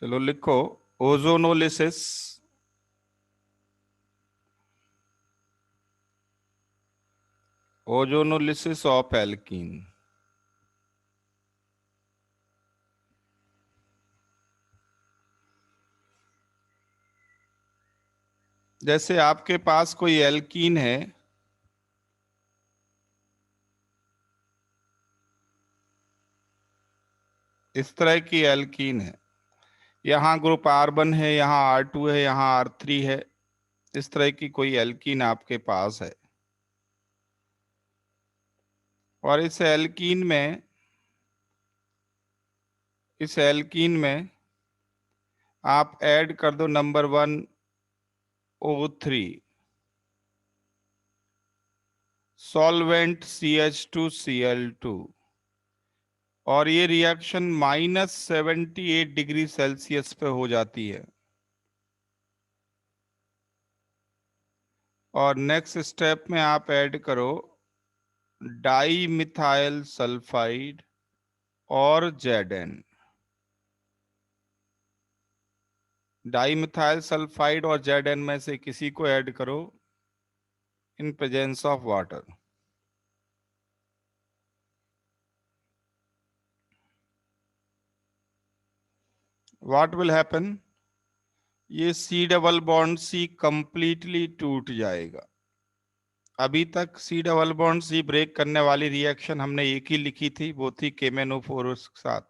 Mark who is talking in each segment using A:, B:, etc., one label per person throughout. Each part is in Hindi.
A: चलो लिखो, ओजोनोलिसिस ओजोनोलिसिस ऑफ एल्कीन। जैसे आपके पास कोई एल्कीन है, इस तरह की एल्कीन है, यहाँ ग्रुप R1 है, यहाँ R2 है, यहाँ R3 है, इस तरह की कोई एल्कीन आपके पास है। और इस एल्कीन में आप ऐड कर दो नंबर 1 O3, सॉल्वेंट CH2Cl2, और ये रिएक्शन -78 डिग्री सेल्सियस पे हो जाती है। और नेक्स्ट स्टेप में आप ऐड करो डाई मिथाइल सल्फाइड और Zn। डाई मिथाइल सल्फाइड और Zn में से किसी को ऐड करो in presence of water. What will happen? ये C double bond C completely टूट जाएगा। अभी तक C double bond C break करने वाली रिएक्शन हमने एक ही लिखी थी, वो थी KMnO4 के साथ।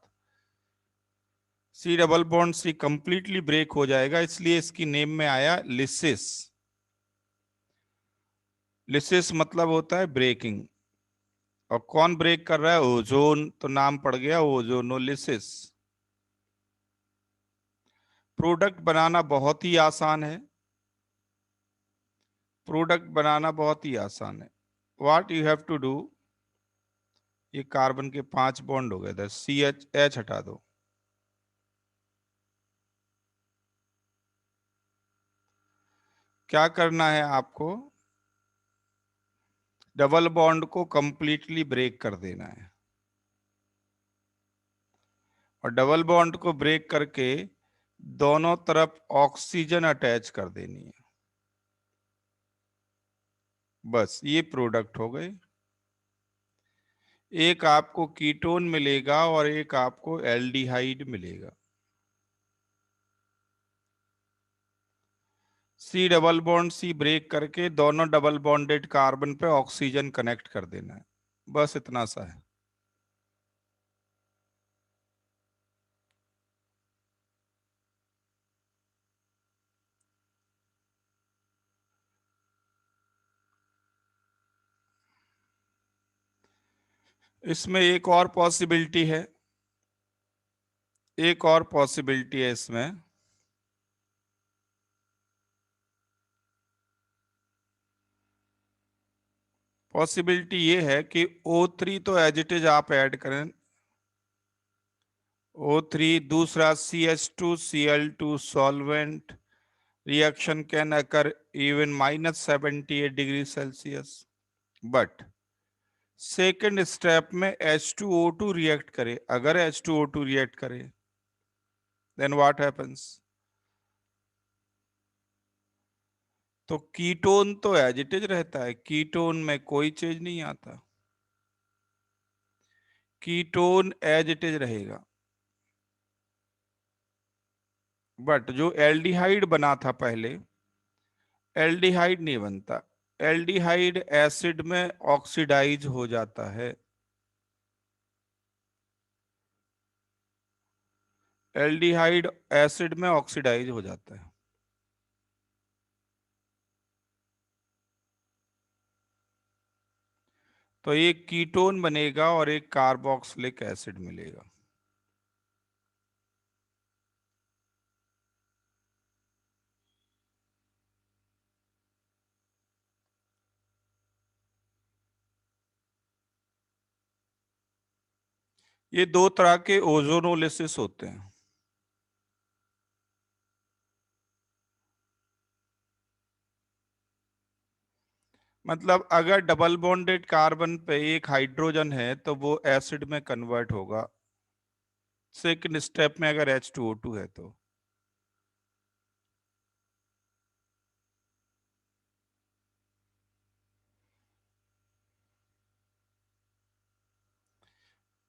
A: C double bond C completely break हो जाएगा, इसलिए इसकी नेम में आया लिसिस। लिसिस मतलब होता है ब्रेकिंग। और कौन ब्रेक कर रहा है? ओजोन, तो नाम पड़ गया ओजोनोलिसिस। प्रोडक्ट बनाना बहुत ही आसान है। प्रोडक्ट बनाना बहुत ही आसान है। What you have to do, ये कार्बन के 5 बॉन्ड हो गए थे, CH हटा दो। क्या करना है आपको? डबल बॉन्ड को कंप्लीटली ब्रेक कर देना है। और डबल बॉन्ड को ब्रेक करके दोनों तरफ ऑक्सीजन अटैच कर देनी है। बस ये प्रोडक्ट हो गए। एक आपको कीटोन मिलेगा और एक आपको एल्डिहाइड मिलेगा। C double bond C break करके दोनों डबल बॉन्डेड कार्बन पे ऑक्सीजन कनेक्ट कर देना है। बस इतना सा है। इसमें एक और पॉसिबिलिटी है, एक और पॉसिबिलिटी है इसमें। पॉसिबिलिटी ये है कि O3 तो एज इट इज आप ऐड करें, O3 दूसरा CH2Cl2 solvent, reaction can occur even -78 degree Celsius. But second step में H2O2 रिएक्ट करे। अगर H2O2 रिएक्ट करे देन व्हाट हैपेंस? तो कीटोन तो एज इट इज रहता है, कीटोन में कोई चेंज नहीं आता, कीटोन एज इट इज रहेगा। बट जो एल्डिहाइड बना था पहले, एल्डिहाइड नहीं बनता। एल्डिहाइड एसिड में ऑक्सीडाइज हो जाता है। एल्डिहाइड एसिड में ऑक्सीडाइज हो जाता है। तो एक कीटोन बनेगा और एक कार्बोक्सिलिक एसिड मिलेगा। ये दो तरह के ओजोनोलिसिस होते हैं। मतलब अगर डबल बॉन्डेड कार्बन पे एक हाइड्रोजन है तो वो एसिड में कन्वर्ट होगा, सेकंड स्टेप में अगर H2O2 है तो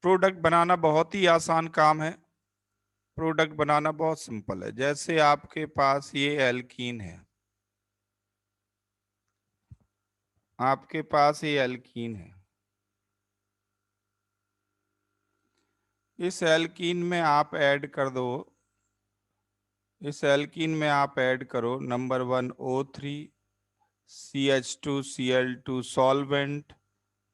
A: प्रोडक्ट बनाना बहुत ही आसान काम है। प्रोडक्ट बनाना बहुत सिंपल है। जैसे आपके पास ये एल्कीन है, आपके पास ये एल्कीन है, इस एल्कीन में आप ऐड कर दो, इस एल्कीन में आप ऐड करो number 1 O3 CH2Cl2 solvent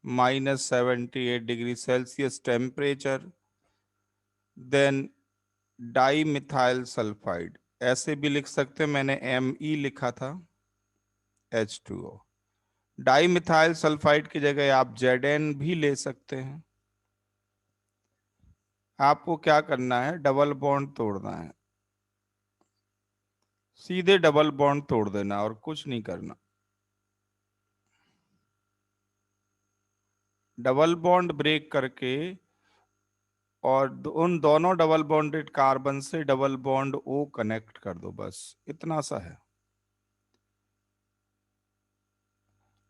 A: -78 degree Celsius temperature, then dimethyl sulphide, ऐसे भी लिख सकते हैं, मैंने Me लिखा था, H2O। डाई मिथाइल सल्फाइड की जगह आप Zn भी ले सकते हैं। आपको क्या करना है, डबल बॉन्ड तोड़ना है, सीधे डबल बॉन्ड तोड़ देना और कुछ नहीं करना। डबल बॉन्ड ब्रेक करके और उन दोनों डबल बॉन्डेड कार्बन से डबल बॉन्ड O कनेक्ट कर दो, बस इतना सा है।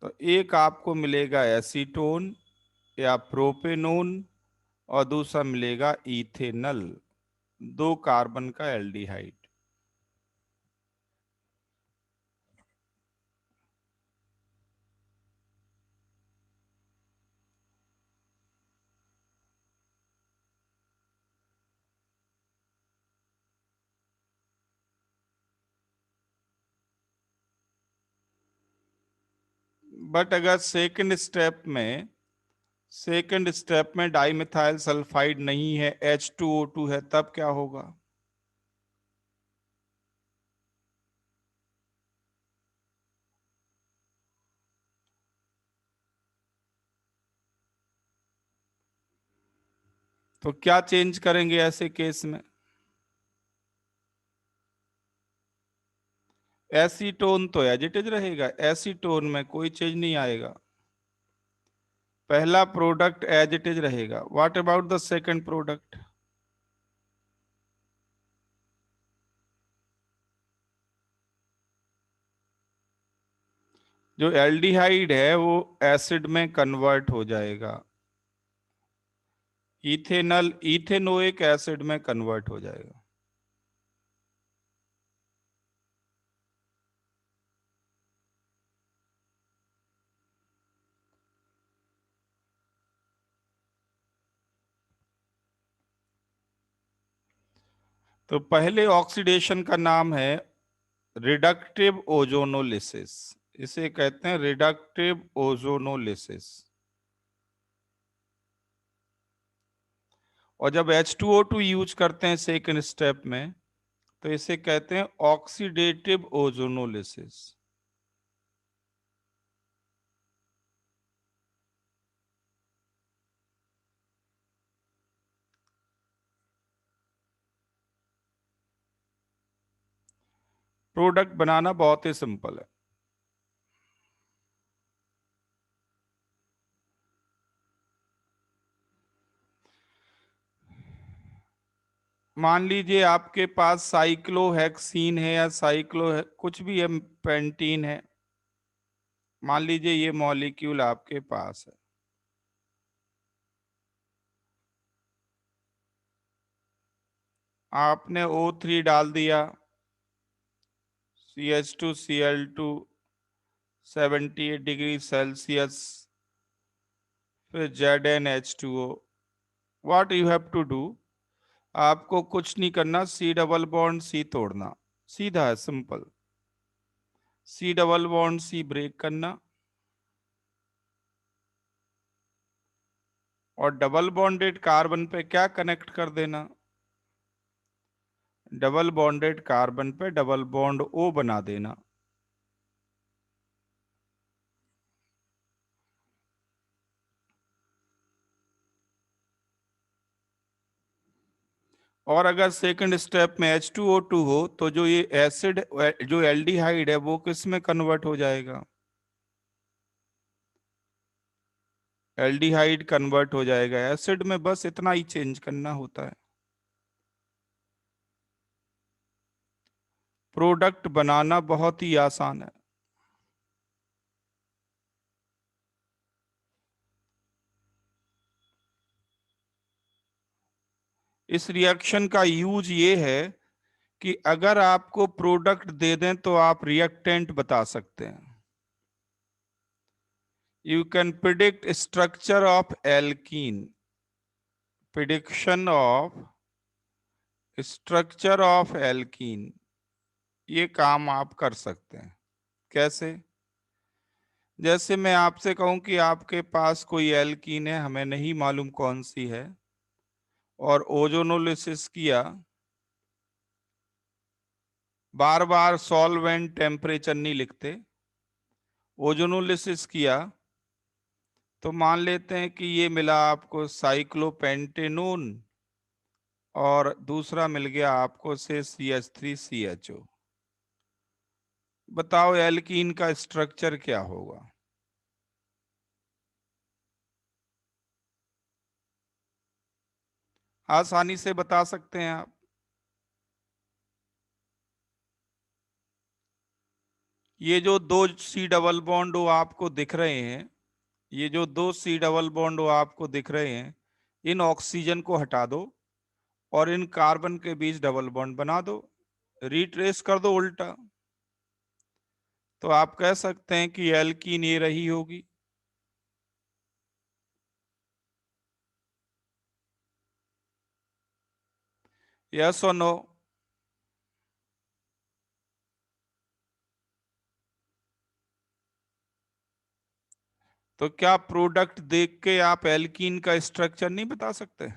A: तो एक आपको मिलेगा एसीटोन या प्रोपेनोन और दूसरा मिलेगा इथेनल, 2 कार्बन का एल्डिहाइड। बट अगर सेकंड स्टेप में डाइमिथाइल सल्फाइड नहीं है, H2O2 है, तब क्या होगा? तो क्या चेंज करेंगे ऐसे केस में? एसीटोन तो एज इट इज रहेगा, एसीटोन में कोई चेंज नहीं आएगा, पहला प्रोडक्ट एज इट इज रहेगा। What about the second product? जो एल्डिहाइड है वो एसिड में कन्वर्ट हो जाएगा, इथेनल इथेनोइक एसिड में कन्वर्ट हो जाएगा। तो पहले ऑक्सीडेशन का नाम है रिडक्टिव ओजोनोलिसिस, इसे कहते हैं रिडक्टिव ओजोनोलिसिस। और जब H2O2 यूज करते हैं सेकंड स्टेप में, तो इसे कहते हैं ऑक्सीडेटिव ओजोनोलिसिस। प्रोडक्ट बनाना बहुत ही सिंपल है। मान लीजिए आपके पास साइक्लोहेक्सीन है या कुछ भी है, पेंटीन है, मान लीजिए ये मॉलिक्यूल आपके पास है। आपने O3 डाल दिया, CH2Cl2 78 डिग्री सेल्सियस, फिर ZnH2O। What you have to do, आपको कुछ नहीं करना, C डबल बॉन्ड C तोड़ना, सीधा है, simple. C double bond C break करना और डबल बॉन्डेड कार्बन पे क्या कनेक्ट कर देना, डबल बॉन्डेड कार्बन पे डबल बॉन्ड O बना देना। और अगर सेकंड स्टेप में H2O2 हो तो जो ये एसिड, जो एल्डिहाइड है, वो किस में कन्वर्ट हो जाएगा? एल्डिहाइड कन्वर्ट हो जाएगा एसिड में, बस इतना ही चेंज करना होता है। प्रोडक्ट बनाना बहुत ही आसान है। इस रिएक्शन का यूज ये है कि अगर आपको प्रोडक्ट दे दें तो आप रिएक्टेंट बता सकते हैं। You can predict structure of alkene, prediction of structure of alkene, ये काम आप कर सकते हैं। कैसे? जैसे मैं आपसे कहूं कि आपके पास कोई एल्कीन है, हमें नहीं मालूम कौन सी है, और ओजोनोलिसिस किया, बार बार सॉल्वेंट टेम्परेचर नहीं लिखते, ओजोनोलिसिस किया तो मान लेते हैं कि ये मिला आपको साइक्लोपेंटेनोन, और दूसरा मिल गया आपको से CH3CHO। बताओ एल्कीन का स्ट्रक्चर क्या होगा? आसानी से बता सकते हैं आप। ये जो दो सी डबल बॉन्ड वो आपको दिख रहे हैं, ये जो दो सी डबल बॉन्ड वो आपको दिख रहे हैं, इन ऑक्सीजन को हटा दो और इन कार्बन के बीच डबल बॉन्ड बना दो, रिट्रेस कर दो उल्टा, तो आप कह सकते हैं कि एल्कीन ये रही होगी। यस और नो? तो क्या प्रोडक्ट देख के आप एल्कीन का स्ट्रक्चर नहीं बता सकते?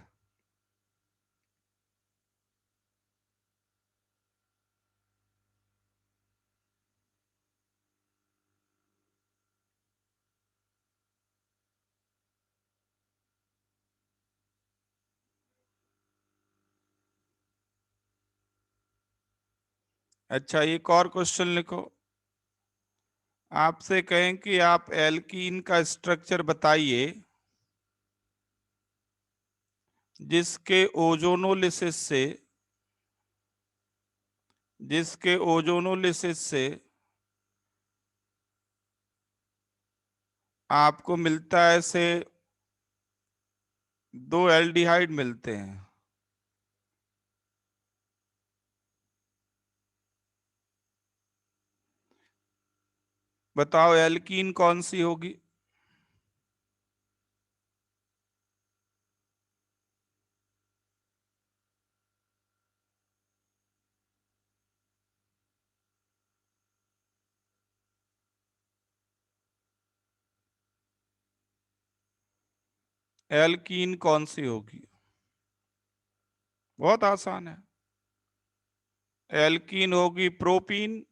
A: अच्छा, एक और क्वेश्चन लिखो। आपसे कहें कि आप एल्कीन का स्ट्रक्चर बताइए जिसके ओजोनोलिसिस से आपको मिलता है से दो एल्डिहाइड मिलते हैं। बताओ एल्कीन कौन सी होगी? एल्कीन कौन सी होगी? बहुत आसान है। एल्कीन होगी प्रोपीन।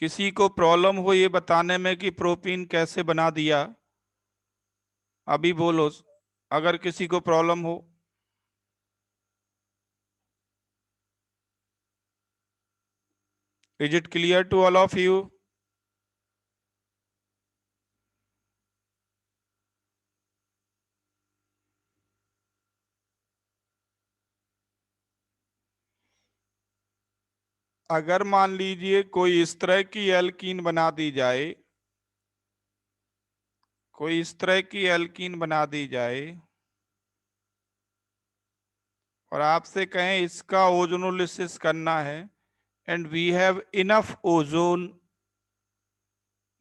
A: किसी को प्रॉब्लम हो ये बताने में कि प्रोपीन कैसे बना दिया? अभी बोलो, अगर किसी को प्रॉब्लम हो। Is it clear to all of you? अगर मान लीजिए कोई इस तरह की एल्कीन बना दी जाए, कोई इस तरह की एल्कीन बना दी जाए और आपसे कहें इसका ओजोनोलिसिस करना है, and we have enough ozone,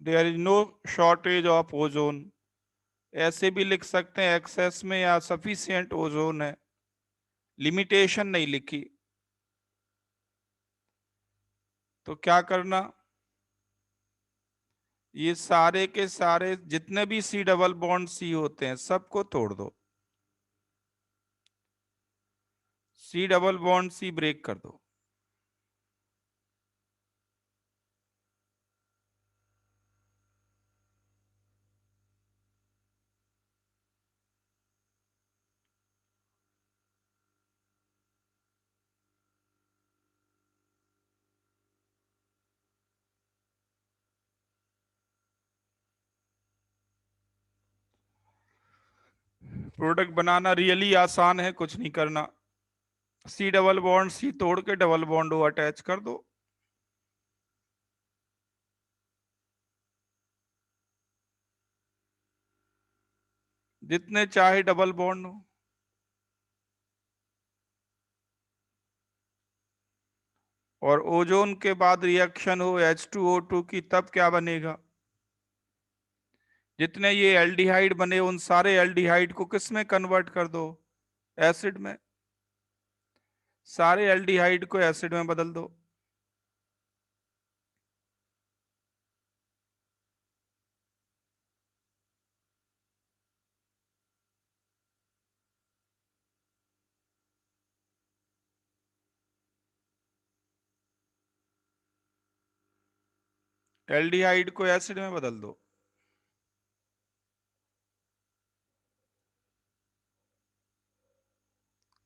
A: there is no shortage of ozone, ऐसे भी लिख सकते हैं एक्सेस में या सफिशिएंट ओजोन है, लिमिटेशन नहीं लिखी, तो क्या करना? ये सारे के सारे जितने भी सी डबल बॉन्ड सी होते हैं सबको तोड़ दो, C double bond C break कर दो। प्रोडक्ट बनाना रियली आसान है, कुछ नहीं करना। सी डबल बॉन्ड सी तोड़ के डबल बॉन्ड ओ अटैच कर दो। जितने चाहे डबल बॉन्ड हो। और ओजोन के बाद रिएक्शन हो H2O2 की, तब क्या बनेगा? जितने ये एल्डिहाइड बने उन सारे एल्डिहाइड को किस में कन्वर्ट कर दो? एसिड में। सारे एल्डिहाइड को एसिड में बदल दो। एल्डिहाइड को एसिड में बदल दो।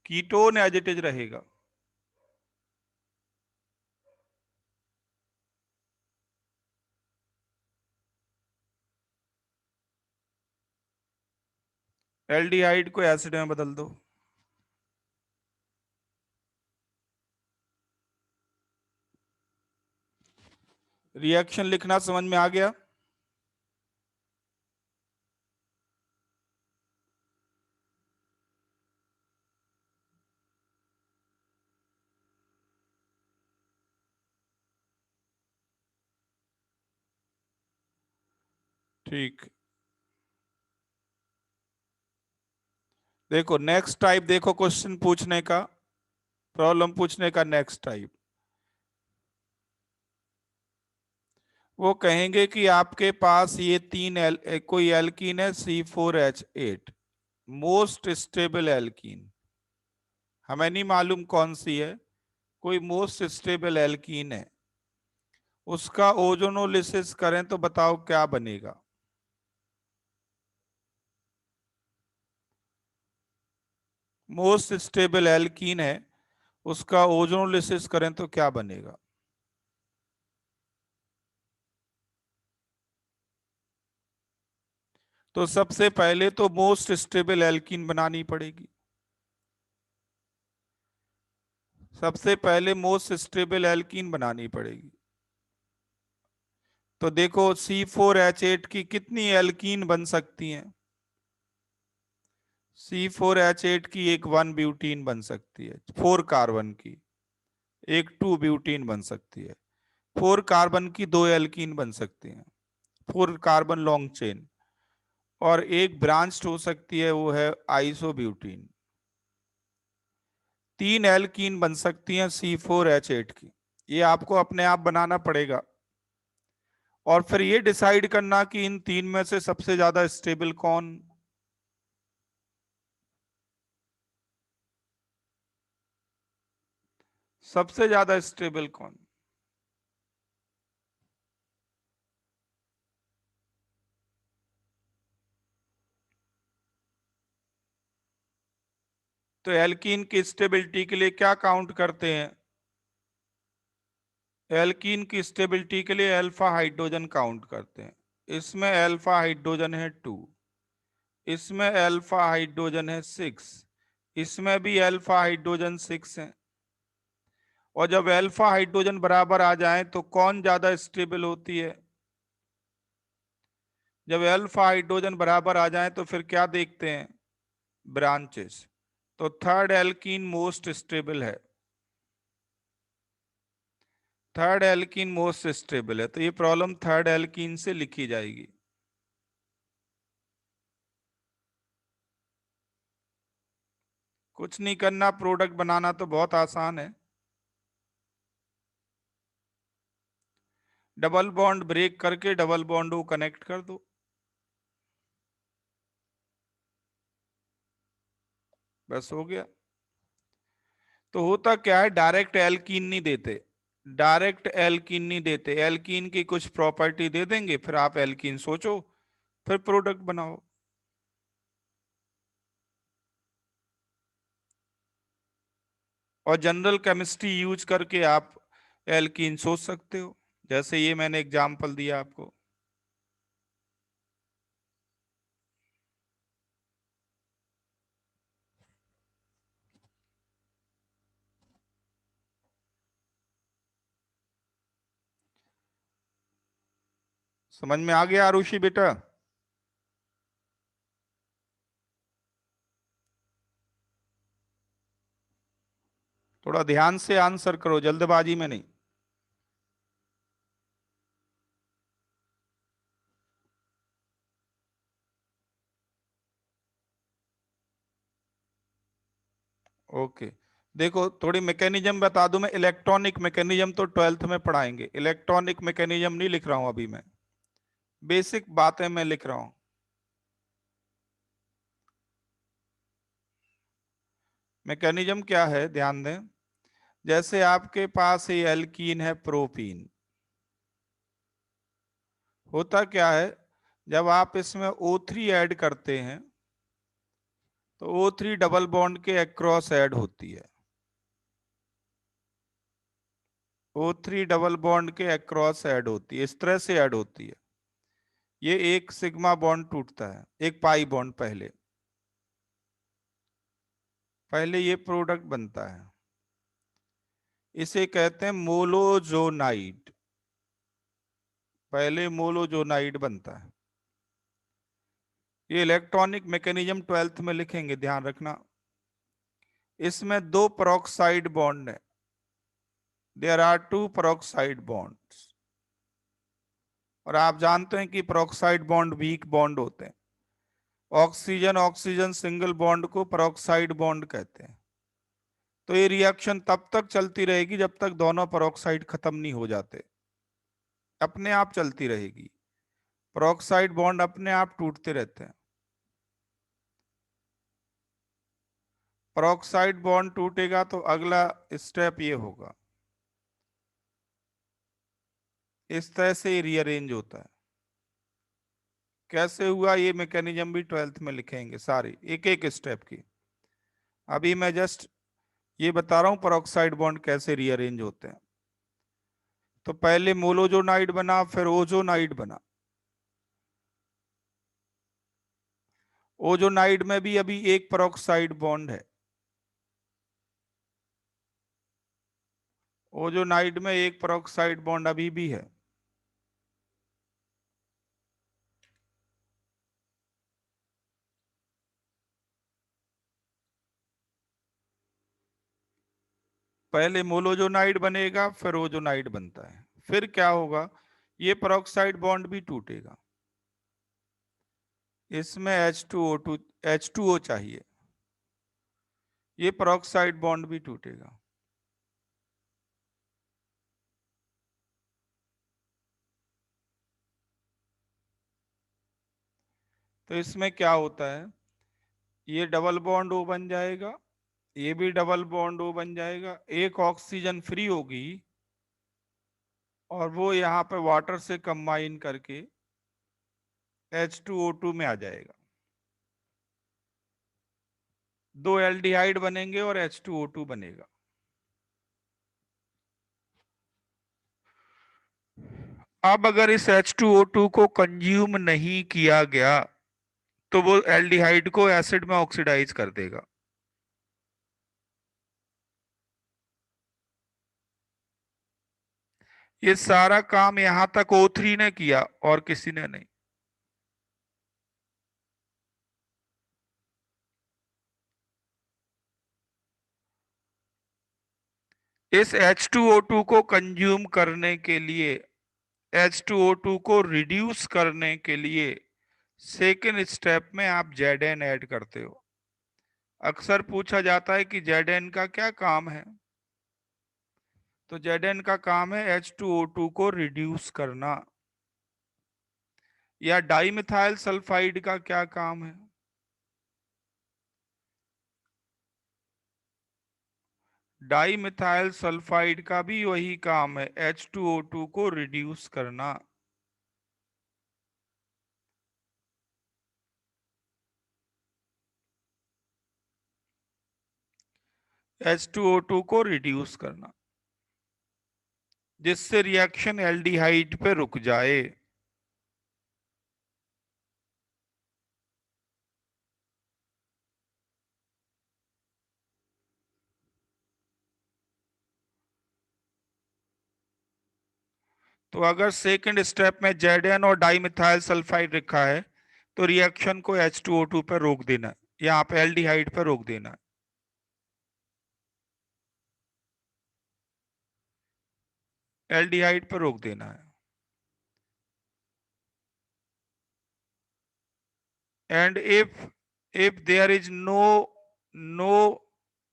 A: कीटोन एज इट इज रहेगा। एल्डिहाइड को एसिड में बदल दो। रिएक्शन लिखना समझ में आ गया? ठीक। देखो नेक्स्ट टाइप, देखो क्वेश्चन पूछने का, प्रॉब्लम पूछने का नेक्स्ट टाइप। वो कहेंगे कि आपके पास ये कोई एल्कीन है C4H8, मोस्ट स्टेबल एल्कीन। हमें नहीं मालूम कौन सी है, कोई मोस्ट स्टेबल एल्कीन है। उसका ओजोनोलिसिस करें तो बताओ क्या बनेगा? मोस्ट स्टेबल एल्कीन है, उसका ओजोनोलिसिस करें तो क्या बनेगा? तो सबसे पहले तो मोस्ट स्टेबल एल्कीन बनानी पड़ेगी। सबसे पहले मोस्ट स्टेबल एल्कीन बनानी पड़ेगी। तो देखो C4H8 की कितनी एल्कीन बन सकती हैं? C4H8 की एक 1 ब्यूटीन बन सकती है 4 कार्बन की, एक 2 ब्यूटीन बन सकती है, 4 कार्बन की 2 एल्कीन बन सकती हैं, 4 कार्बन लॉन्ग चेन। और एक ब्रांच हो सकती है, वो है आइसोब्यूटीन। 3 एल्कीन बन सकती हैं C4H8 की। ये आपको अपने आप बनाना पड़ेगा। और फिर ये डिसाइड करना कि इन तीन में से सबसे ज्यादा स्टेबल कौन। सबसे ज्यादा स्टेबल कौन? तो एल्कीन की स्टेबिलिटी के लिए क्या काउंट करते हैं? एल्कीन की स्टेबिलिटी के लिए अल्फा हाइड्रोजन काउंट करते हैं। इसमें अल्फा हाइड्रोजन है 2, इसमें अल्फा हाइड्रोजन है 6, इसमें भी अल्फा हाइड्रोजन 6 है। और जब अल्फा हाइड्रोजन बराबर आ जाए तो कौन ज्यादा स्टेबल होती है? जब अल्फा हाइड्रोजन बराबर आ जाए तो फिर क्या देखते हैं? ब्रांचेस। तो थर्ड एल्कीन मोस्ट स्टेबल है। थर्ड एल्कीन मोस्ट स्टेबल है, तो ये प्रॉब्लम थर्ड एल्कीन से लिखी जाएगी। कुछ नहीं करना, प्रोडक्ट बनाना तो बहुत आसान है। डबल बॉन्ड ब्रेक करके डबल बॉन्ड को कनेक्ट कर दो, बस हो गया। तो होता क्या है, डायरेक्ट एल्कीन नहीं देते। डायरेक्ट एल्कीन नहीं देते, एल्कीन की कुछ प्रॉपर्टी दे देंगे, फिर आप एल्कीन सोचो, फिर प्रोडक्ट बनाओ। और जनरल केमिस्ट्री यूज करके आप एल्कीन सोच सकते हो, जैसे ये मैंने एग्जांपल दिया आपको। समझ में आ गया आरुषि बेटा? थोड़ा ध्यान से आंसर करो, जल्दबाजी में नहीं। ओके, देखो थोड़ी मैकेनिज्म बता दूं मैं। इलेक्ट्रॉनिक मैकेनिज्म तो 12th में पढ़ाएंगे, इलेक्ट्रॉनिक मैकेनिज्म नहीं लिख रहा हूं अभी मैं, बेसिक बातें मैं लिख रहा हूं। मैकेनिज्म क्या है, ध्यान दें। जैसे आपके पास ये एल्कीन है प्रोपीन, होता क्या है, जब आप इसमें O3 ऐड करते हैं तो O3 डबल बॉन्ड के अक्रॉस ऐड होती है। O3 डबल बॉन्ड के अक्रॉस ऐड होती है, इस तरह से ऐड होती है। ये एक सिग्मा बॉन्ड टूटता है, एक पाई बॉन्ड पहले, पहले ये प्रोडक्ट बनता है, इसे कहते हैं मोलोजोनाइड। पहले मोलोजोनाइड बनता है। ये इलेक्ट्रॉनिक मैकेनिज्म 12th में लिखेंगे, ध्यान रखना। इसमें दो पेरोक्साइड बॉन्ड है, there are two peroxide bonds. और आप जानते हैं कि पेरोक्साइड बॉन्ड वीक बॉन्ड होते हैं। ऑक्सीजन ऑक्सीजन सिंगल बॉन्ड को पेरोक्साइड बॉन्ड कहते हैं। तो ये रिएक्शन तब तक चलती रहेगी जब तक दोनों पेरोक्साइड खत्म नहीं हो जाते, अपने आप चलती रहेगी। पेरोक्साइड बॉन्ड अपने आप टूटते रहते हैं। पेरोक्साइड बॉन्ड टूटेगा तो अगला स्टेप ये होगा, इस तरह से रीअरेंज होता है। कैसे हुआ ये मैकेनिज्म भी 12th में लिखेंगे सारी, एक एक स्टेप की। अभी मैं जस्ट ये बता रहा हूं पेरोक्साइड बॉन्ड कैसे रीअरेंज होते हैं। तो पहले मोलोजोनाइड बना, फिर ओजोनाइड बना। ओजोनाइड में भी अभी एक पेरोक्साइड बॉन्ड है। ओजोनाइड में एक पेरोक्साइड बॉन्ड अभी भी है। पहले मोलोजोनाइड बनेगा, फिर ओजोनाइड बनता है। फिर क्या होगा, ये पेरोक्साइड बॉन्ड भी टूटेगा, इसमें H2O चाहिए, ये पेरोक्साइड बॉन्ड भी टूटेगा। तो इसमें क्या होता है, ये डबल बॉन्ड O बन जाएगा, ये भी डबल बॉन्ड O बन जाएगा, एक ऑक्सीजन फ्री होगी और वो यहाँ पे वाटर से कंबाइन करके H2O2 में आ जाएगा। दो एल्डिहाइड बनेंगे और H2O2 बनेगा। अब अगर इस H2O2 को कंज्यूम नहीं किया गया तो वो एल्डिहाइड को एसिड में ऑक्सीडाइज कर देगा। ये सारा काम यहां तक O3 ने किया और किसी ने नहीं। इस H2O2 को कंज्यूम करने के लिए, H2O2 को रिड्यूस करने के लिए सेकेंड स्टेप में आप Zn ऐड करते हो। अक्सर पूछा जाता है कि Zn का क्या काम है, तो Zn का काम है H2O2 को रिड्यूस करना। या डाइमिथाइल सल्फाइड का क्या काम है, डाइमिथाइल सल्फाइड का भी वही काम है, H2O2 को रिड्यूस करना। H2O2 को रिड्यूस करना जिससे रिएक्शन एल्डिहाइड पे रुक जाए। तो अगर सेकंड स्टेप में Zn और डाइमिथाइल सल्फाइड रखा है तो रिएक्शन को H2O2 पर रोक देना है, यहाँ पे एल्डिहाइड पर रोक देना है। एल्डिहाइड पर रोक देना है। And if there is no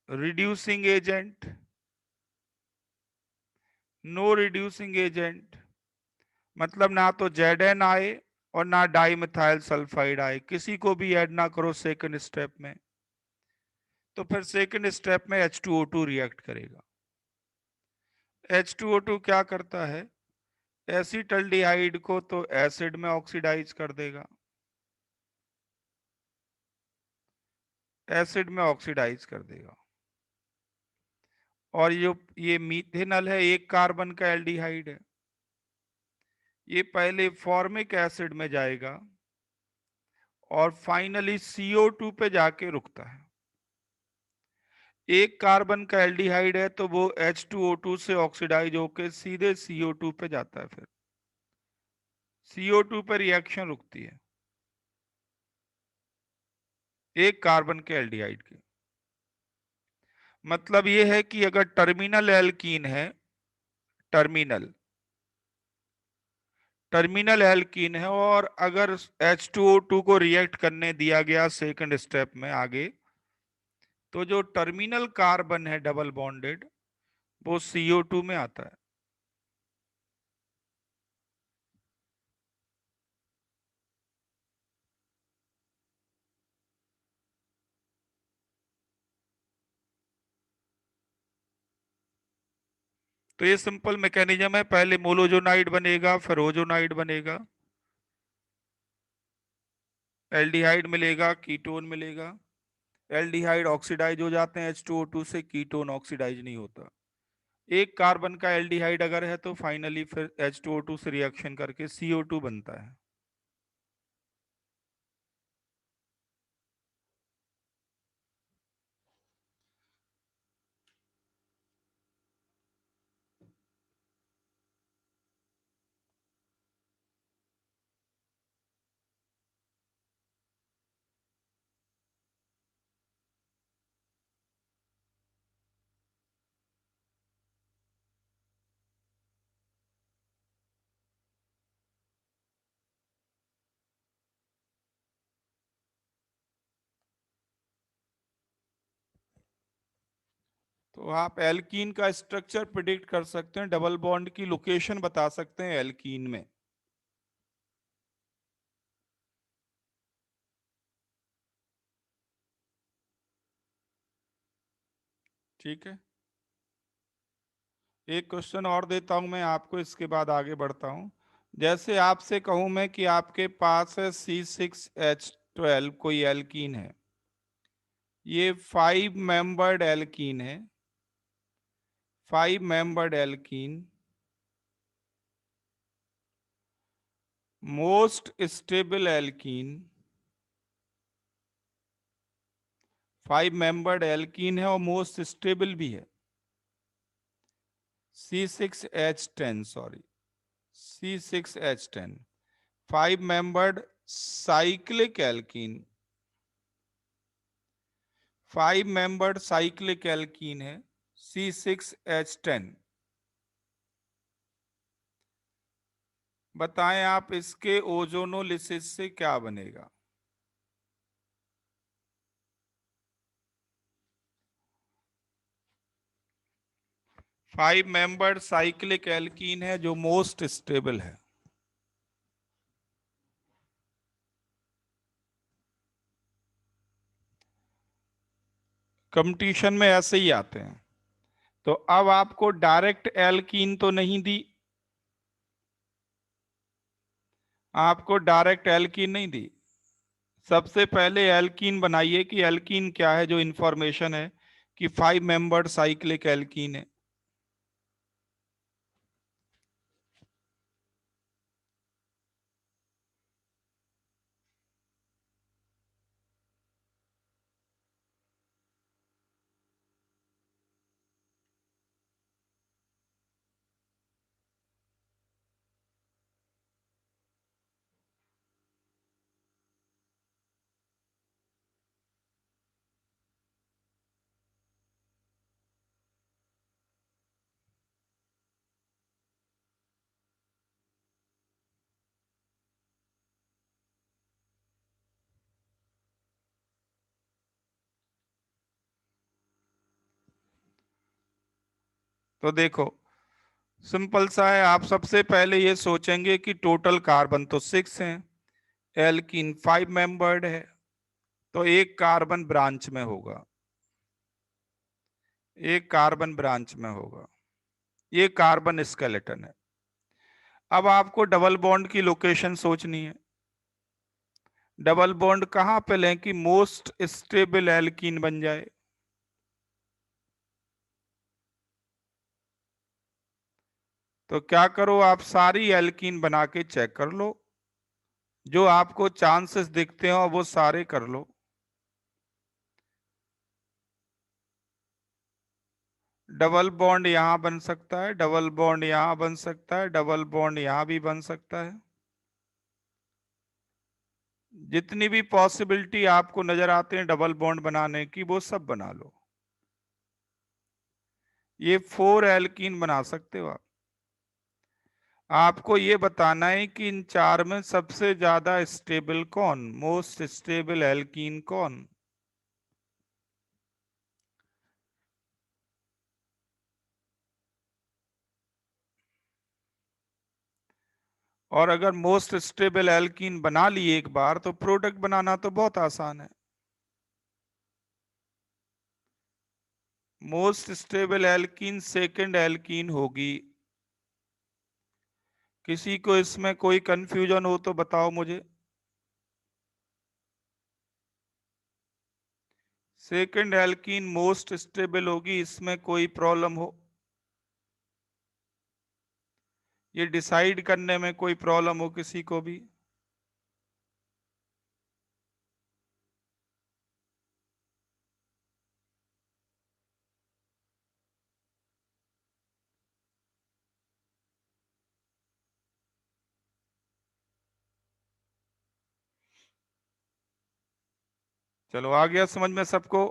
A: reducing agent, no reducing agent मतलब ना तो Zn आए और ना डाइमिथाइल सल्फाइड आए, किसी को भी ऐड ना करो सेकंड स्टेप में, तो फिर सेकंड स्टेप में H2O2 रिएक्ट करेगा। H2O2 क्या करता है, एसिटल्डिहाइड को तो एसिड में ऑक्सीडाइज कर देगा, एसिड में ऑक्सीडाइज कर देगा। और ये मीथेनॉल है, एक कार्बन का एल्डिहाइड है, ये पहले फॉर्मिक एसिड में जाएगा और फाइनली CO2 पे जाके रुकता है। एक कार्बन का एल्डिहाइड है तो वो H2O2 से ऑक्सीडाइज होके सीधे CO2 पे जाता है, फिर CO2 पे रिएक्शन रुकती है एक कार्बन के एल्डिहाइड के। मतलब ये है कि अगर टर्मिनल एल्कीन है, टर्मिनल टर्मिनल एल्कीन है और अगर H2O2 को रिएक्ट करने दिया गया सेकंड स्टेप में आगे, तो जो टर्मिनल कार्बन है डबल बॉन्डेड वो CO2 में आता है। तो ये सिंपल मैकेनिज्म है, पहले मोलोजोनाइड बनेगा फिर ओजोनाइड बनेगा, एल्डिहाइड मिलेगा, कीटोन मिलेगा, एल्डिहाइड ऑक्सीडाइज हो जाते हैं H2O2 से, कीटोन ऑक्सीडाइज नहीं होता। एक कार्बन का एल्डिहाइड अगर है तो फाइनली फिर H2O2 से रिएक्शन करके CO2 बनता है। तो आप एल्कीन का स्ट्रक्चर प्रिडिक्ट कर सकते हैं, डबल बॉन्ड की लोकेशन बता सकते हैं एल्कीन में। ठीक है, एक क्वेश्चन और देता हूं मैं आपको, इसके बाद आगे बढ़ता हूं। जैसे आपसे कहूं मैं कि आपके पास है C6H12 कोई एल्कीन है, ये 5 मेंबर्ड एल्कीन है, 5 membered alkene, most stable alkene, 5 membered alkene है और मोस्ट स्टेबल भी है, C6H10, sorry C6H10, 5 membered cyclic alkene, 5 membered cyclic alkene है C6H10। बताएं आप इसके ओजोनोलिसिस से क्या बनेगा। 5 मेंबर्ड साइक्लिक एल्कीन है जो मोस्ट स्टेबल है। कंपटीशन में ऐसे ही आते हैं। तो अब आपको डायरेक्ट एल्कीन तो नहीं दी, आपको डायरेक्ट एल्कीन नहीं दी, सबसे पहले एल्कीन बनाइए कि एल्कीन क्या है, जो इंफॉर्मेशन है कि 5 मेंबर्ड साइक्लिक एल्कीन है। तो देखो सिंपल सा है, आप सबसे पहले ये सोचेंगे कि टोटल कार्बन तो 6 हैं, एल्कीन 5 मेंबर्ड है, तो एक कार्बन ब्रांच में होगा, एक कार्बन ब्रांच में होगा, ये कार्बन स्केलेटन है। अब आपको डबल बॉन्ड की लोकेशन सोचनी है। डबल बॉन्ड कहां पे लें कि मोस्ट स्टेबल एल्कीन बन जाए। तो क्या करो, आप सारी एल्कीन बना के चेक कर लो, जो आपको चांसेस दिखते हो वो सारे कर लो। डबल बॉन्ड यहां बन सकता है, डबल बॉन्ड यहां बन सकता है, डबल बॉन्ड यहां भी बन सकता है। जितनी भी पॉसिबिलिटी आपको नजर आते हैं डबल बॉन्ड बनाने की, वो सब बना लो। ये 4 एल्कीन बना सकते हो आप। आपको ये बताना है कि इन चार में सबसे ज्यादा स्टेबल कौन, मोस्ट स्टेबल एल्कीन कौन। और अगर मोस्ट स्टेबल एल्कीन बना लिए एक बार, तो प्रोडक्ट बनाना तो बहुत आसान है। Most stable alkene second alkene होगी। किसी को इसमें कोई कंफ्यूजन हो तो बताओ मुझे। सेकंड एल्कीन मोस्ट स्टेबल होगी, इसमें कोई प्रॉब्लम हो, ये डिसाइड करने में कोई प्रॉब्लम हो किसी को भी। चलो आ गया समझ में सबको।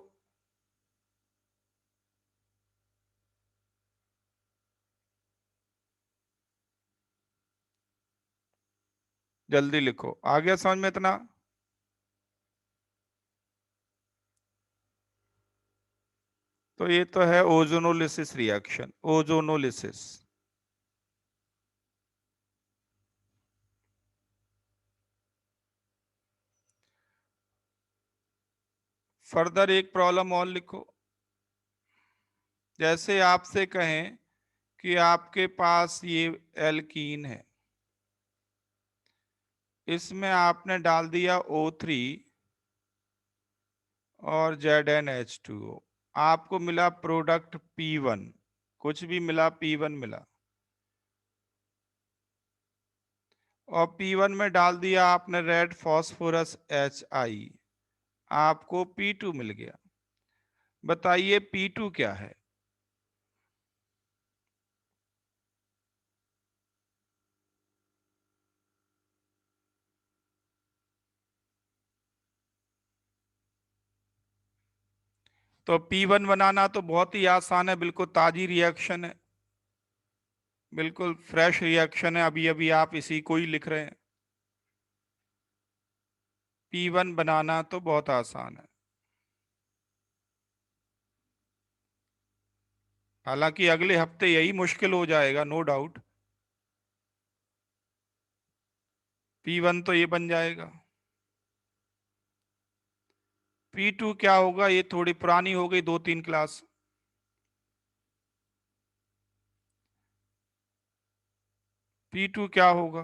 A: जल्दी लिखो, आ गया समझ में इतना। तो ये तो है ओजोनोलिसिस रिएक्शन, ओजोनोलिसिस। फर्दर एक प्रॉब्लम और लिखो। जैसे आपसे कहें कि आपके पास ये एल्कीन है, इसमें आपने डाल दिया O3 और ZnH2O, आपको मिला प्रोडक्ट P1, कुछ भी मिला, P1 मिला। और P1 में डाल दिया आपने रेड फॉस्फोरस HI, आपको P2 मिल गया। बताइए P2 क्या है। तो P1 बनाना तो बहुत ही आसान है, बिल्कुल ताजी रिएक्शन है, बिल्कुल फ्रेश रिएक्शन है, अभी अभी आप इसी को ही लिख रहे हैं। P1 बनाना तो बहुत आसान है। हालांकि अगले हफ्ते यही मुश्किल हो जाएगा, नो डाउट। P1 तो ये बन जाएगा। P2 क्या होगा, ये थोड़ी पुरानी हो गई, 2-3 क्लास। P2 क्या होगा,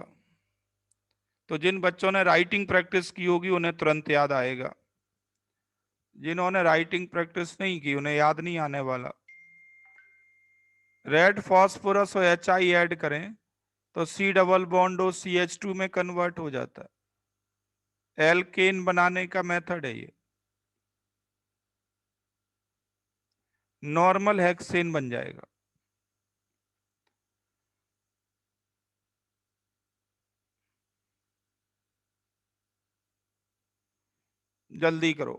A: तो जिन बच्चों ने राइटिंग प्रैक्टिस की होगी उन्हें तुरंत याद आएगा, जिन्होंने राइटिंग प्रैक्टिस नहीं की उन्हें याद नहीं आने वाला। रेड फॉस्फोरस और HI ऐड करें तो C डबल बॉन्ड और CH2 में कन्वर्ट हो जाता है। एल्केन बनाने का मेथड है ये, नॉर्मल हेक्सेन बन जाएगा। जल्दी करो,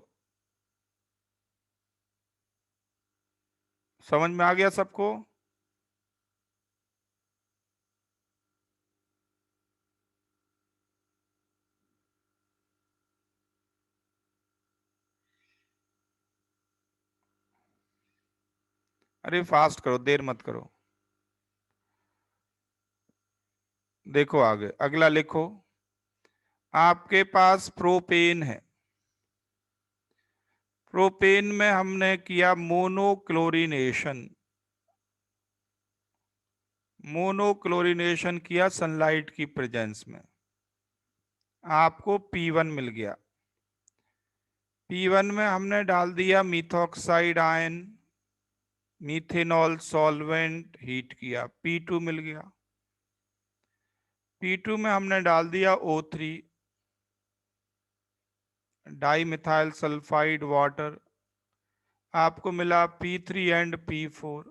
A: समझ में आ गया सबको। अरे फास्ट करो, देर मत करो। देखो आगे अगला लिखो, आपके पास प्रोपेन है। प्रोपेन में हमने किया मोनोक्लोरिनेशन। मोनोक्लोरिनेशन किया सनलाइट की प्रेजेंस में, आपको P1 मिल गया। P1 में हमने डाल दिया methoxide ion, methanol solvent, heat किया, P2 मिल गया। P2 में हमने डाल दिया O3, di methyl sulphide water, आपको मिला P3 एंड P4।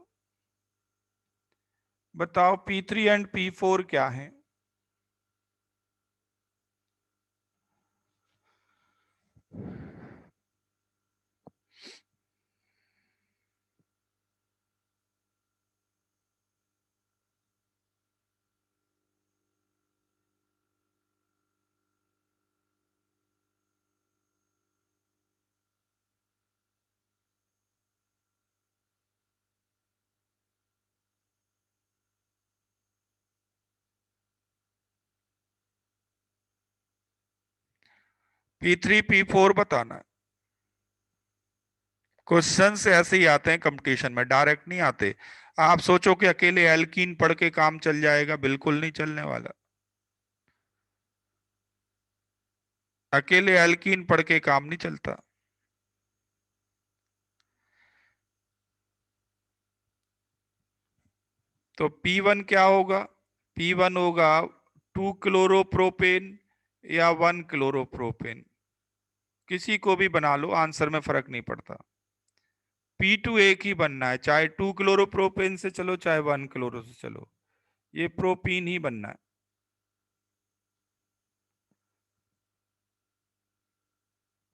A: बताओ P3 एंड P4 क्या है? P3 P4 बताना है। क्वेश्चन ऐसे ही आते हैं कंपटीशन में, डायरेक्ट नहीं आते। आप सोचो कि अकेले एल्कीन पढ़ के काम चल जाएगा, बिल्कुल नहीं चलने वाला। अकेले एल्कीन पढ़ के काम नहीं चलता। तो P1 क्या होगा? P1 होगा 2 क्लोरोप्रोपेन या 1 क्लोरोप्रोपेन, किसी को भी बना लो, आंसर में फर्क नहीं पड़ता। P2 एक ही बनना है, चाहे 2 क्लोरोप्रोपेन से चलो चाहे 1 क्लोरो से चलो, ये प्रोपीन ही बनना है।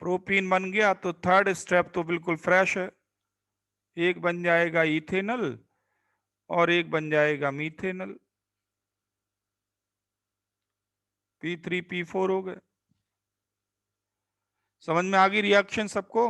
A: प्रोपीन बन गया तो थर्ड स्टेप तो बिल्कुल फ्रेश है, एक बन जाएगा इथेनल और एक बन जाएगा मीथेनल। P3 P4 हो गए। समझ में आ गई रिएक्शन सबको?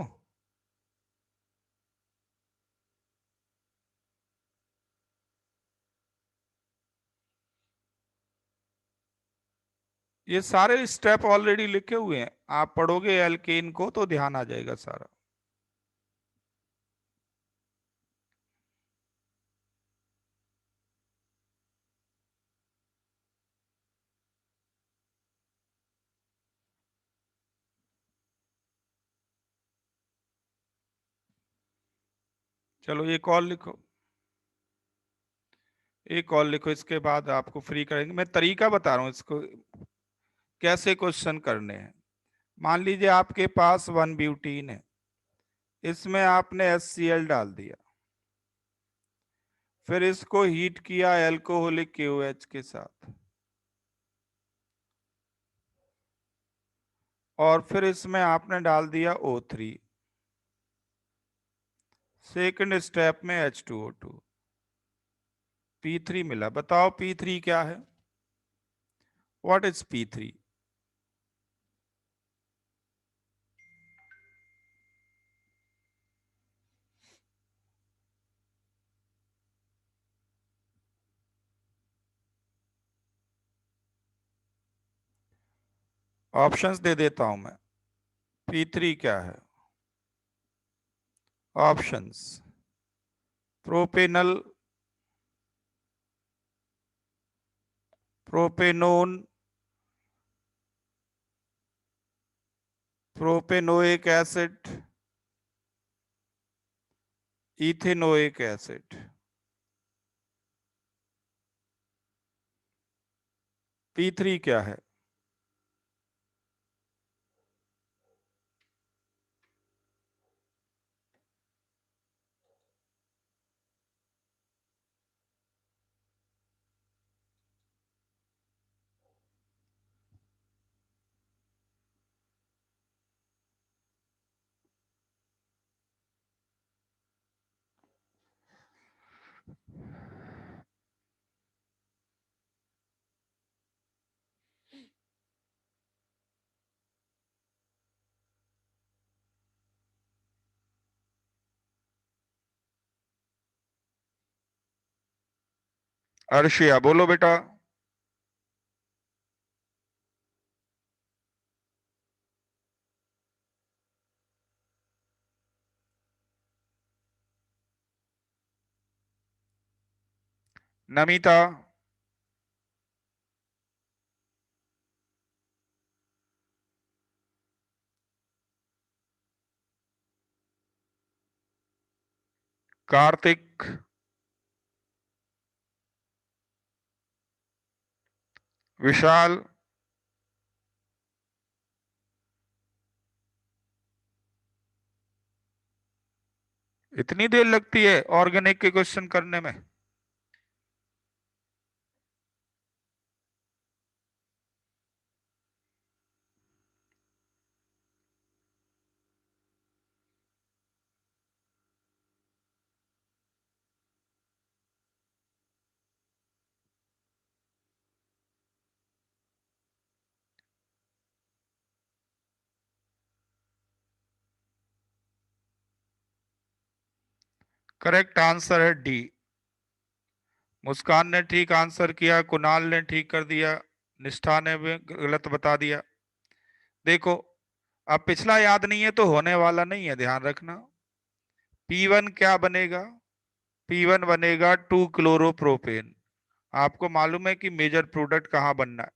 A: ये सारे स्टेप ऑलरेडी लिखे हुए हैं, आप पढ़ोगे एल्केन को तो ध्यान आ जाएगा सारा। चलो एक और लिखो, एक और लिखो, इसके बाद आपको फ्री करेंगे। मैं तरीका बता रहा हूं इसको कैसे क्वेश्चन करने हैं। मान लीजिए आपके पास 1 ब्यूटीन है, इसमें आपने HCl डाल दिया, फिर इसको हीट किया एल्कोहलिक KOH के साथ, और फिर इसमें आपने डाल दिया O3, सेकंड स्टेप में H2O2, P3 मिला। बताओ P3 क्या है? What is P3? ऑप्शंस दे देता हूं मैं। P3 क्या है? Options: propanal, propanone, propanoic acid, ethanoic acid. P3 क्या है? अर्शिया बोलो बेटा। नमिता, कार्तिक, विशाल, इतनी देर लगती है ऑर्गेनिक के क्वेश्चन करने में? करेक्ट आंसर है डी। मुस्कान ने ठीक आंसर किया, कुणाल ने ठीक कर दिया, निष्ठा ने भी गलत बता दिया। देखो, अब पिछला याद नहीं है तो होने वाला नहीं है, ध्यान रखना। P1 क्या बनेगा? P1 बनेगा 2 क्लोरोप्रोपेन। आपको मालूम है कि मेजर प्रोडक्ट कहाँ बनना है?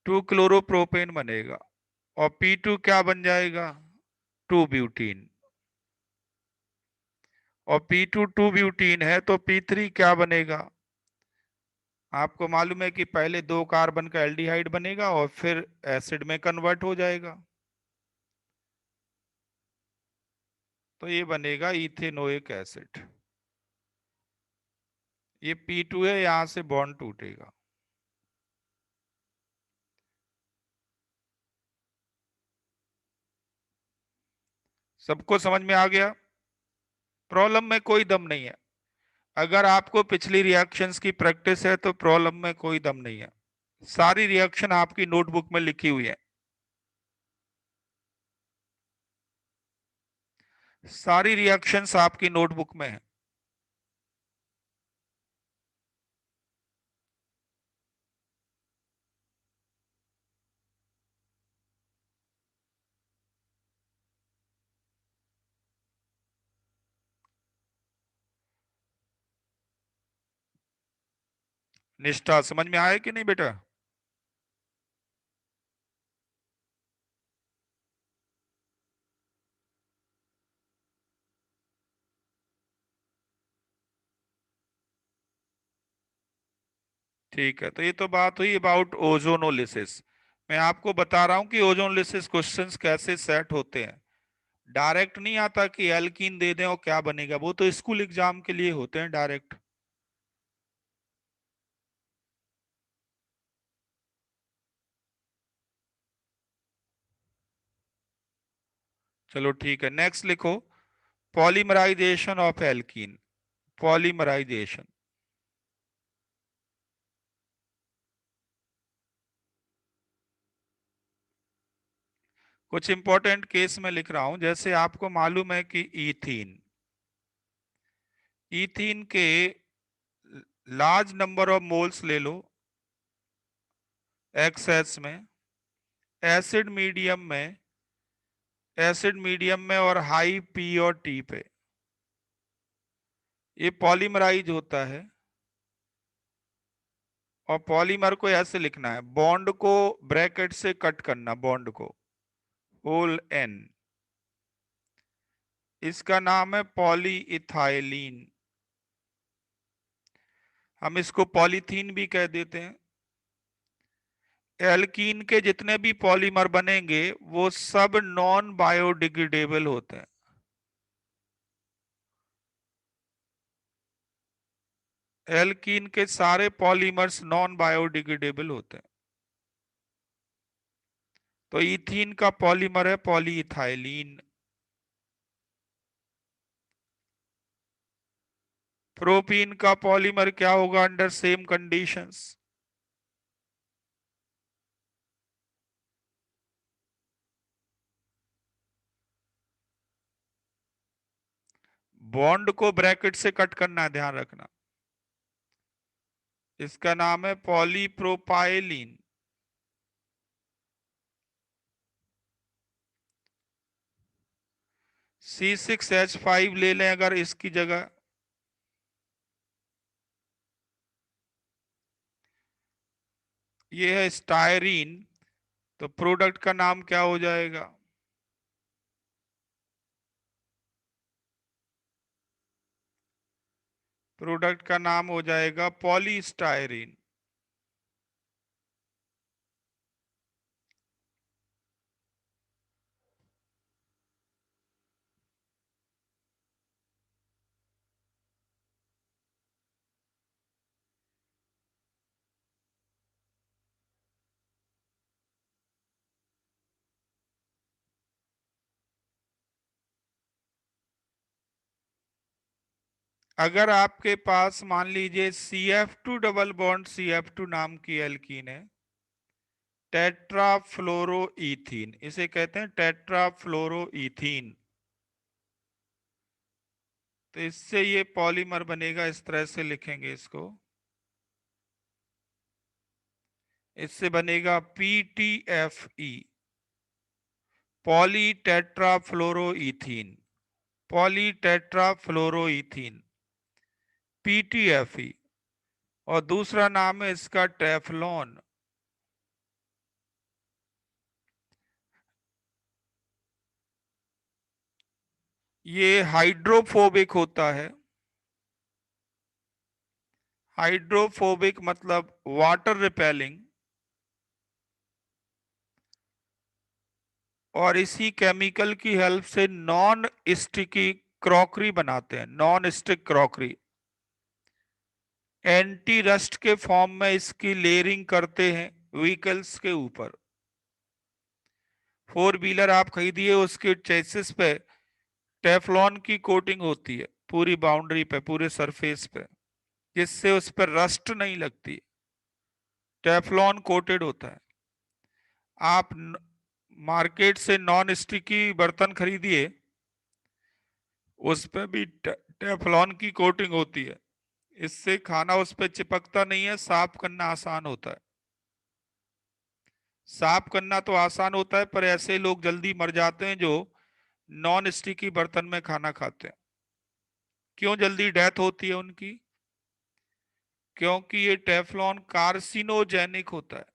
A: 2 क्लोरोप्रोपेन बनेगा। और P2 क्या बन जाएगा? 2 ब्यूटीन। और P2 2 ब्यूटीन है तो P3 क्या बनेगा? आपको मालूम है कि पहले 2 कार्बन का एल्डिहाइड बनेगा और फिर एसिड में कन्वर्ट हो जाएगा, तो ये बनेगा इथेनोइक एसिड। ये P2 है, यहां से बॉन्ड टूटेगा। सबको समझ में आ गया? प्रॉब्लम में कोई दम नहीं है। अगर आपको पिछली रिएक्शंस की प्रैक्टिस है तो प्रॉब्लम में कोई दम नहीं है। सारी रिएक्शन आपकी नोटबुक में लिखी हुई है। सारी रिएक्शंस आपकी नोटबुक में है। निष्ठा समझ में आया कि नहीं बेटा? ठीक है, तो ये तो बात हुई अबाउट ओजोनोलिसिस। मैं आपको बता रहा हूं कि ओजोनोलिसिस क्वेश्चंस कैसे सेट होते हैं। डायरेक्ट नहीं आता कि एल्कीन दे दें और क्या बनेगा, वो तो स्कूल एग्जाम के लिए होते हैं डायरेक्ट। चलो ठीक है, नेक्स्ट लिखो। Polymerisation of alkene. पॉलीमराइजेशन। कुछ इंपॉर्टेंट केस में लिख रहा हूं, जैसे आपको मालूम है कि ईथीन, ईथीन के लार्ज नंबर ऑफ मोल्स ले लो एक्सेस में, एसिड मीडियम में, एसिड मीडियम में और हाई पी और टी पे ये पॉलीमराइज होता है। और पॉलीमर को ऐसे लिखना है, बॉन्ड को ब्रैकेट से कट करना, बॉन्ड को होल एन, इसका नाम है पॉलीइथाइलीन। हम इसको पॉलीथीन भी कह देते हैं। एल्कीन के जितने भी पॉलीमर बनेंगे वो सब नॉन बायोडिग्रेडेबल होते हैं। एल्कीन के सारे पॉलीमर्स नॉन बायोडिग्रेडेबल होते हैं। तो इथीन का पॉलीमर है पॉलीइथाइलीन। प्रोपीन का पॉलीमर क्या होगा अंडर सेम कंडीशंस? बॉन्ड को ब्रैकेट से कट करना है, ध्यान रखना। इसका नाम है पॉलीप्रोपाइलीन। C6H5 ले लें अगर इसकी जगह, ये है स्टायरीन, तो प्रोडक्ट का नाम क्या हो जाएगा? प्रोडक्ट का नाम हो जाएगा पॉलीस्टायरीन। अगर आपके पास मान लीजिए CF2 डबल बॉन्ड CF2 नाम की एल्कीन है, टेट्राफ्लोरोईथीन, इसे कहते हैं टेट्राफ्लोरोईथीन, तो इससे ये पॉलीमर बनेगा। इस तरह से लिखेंगे इसको, इससे बनेगा PTFE, पॉली टेट्राफ्लोरोईथीन, पॉली टेट्राफ्लोरोईथीन, PTFE। और दूसरा नाम है इसका टेफ्लॉन। ये हाइड्रोफोबिक होता है। हाइड्रोफोबिक मतलब वाटर रिपेलिंग, और इसी केमिकल की हेल्प से नॉन स्टिकी क्रॉकरी बनाते हैं, non stick crockery. Anti rust के फॉर्म में इसकी लेयरिंग करते हैं व्हीकल्स के ऊपर। 4 व्हीलर आप खरीदिए, उसके चेसिस पे टेफ्लॉन की कोटिंग होती है पूरी बाउंड्री पे, पूरे सरफेस पे, जिससे उस पर रस्ट नहीं लगती। टेफ्लॉन कोटेड होता है। आप मार्केट से नॉन स्टिकी बर्तन खरीदिए, उस पे भी टेफ्लॉन की कोटिंग होती है। इससे खाना उस पे चिपकता नहीं है, साफ करना आसान होता है। साफ करना तो आसान होता है, पर ऐसे लोग जल्दी मर जाते हैं जो नॉन स्टिकी बर्तन में खाना खाते हैं। क्यों जल्दी डेथ होती है उनकी? क्योंकि ये टेफ्लॉन कार्सिनोजेनिक होता है,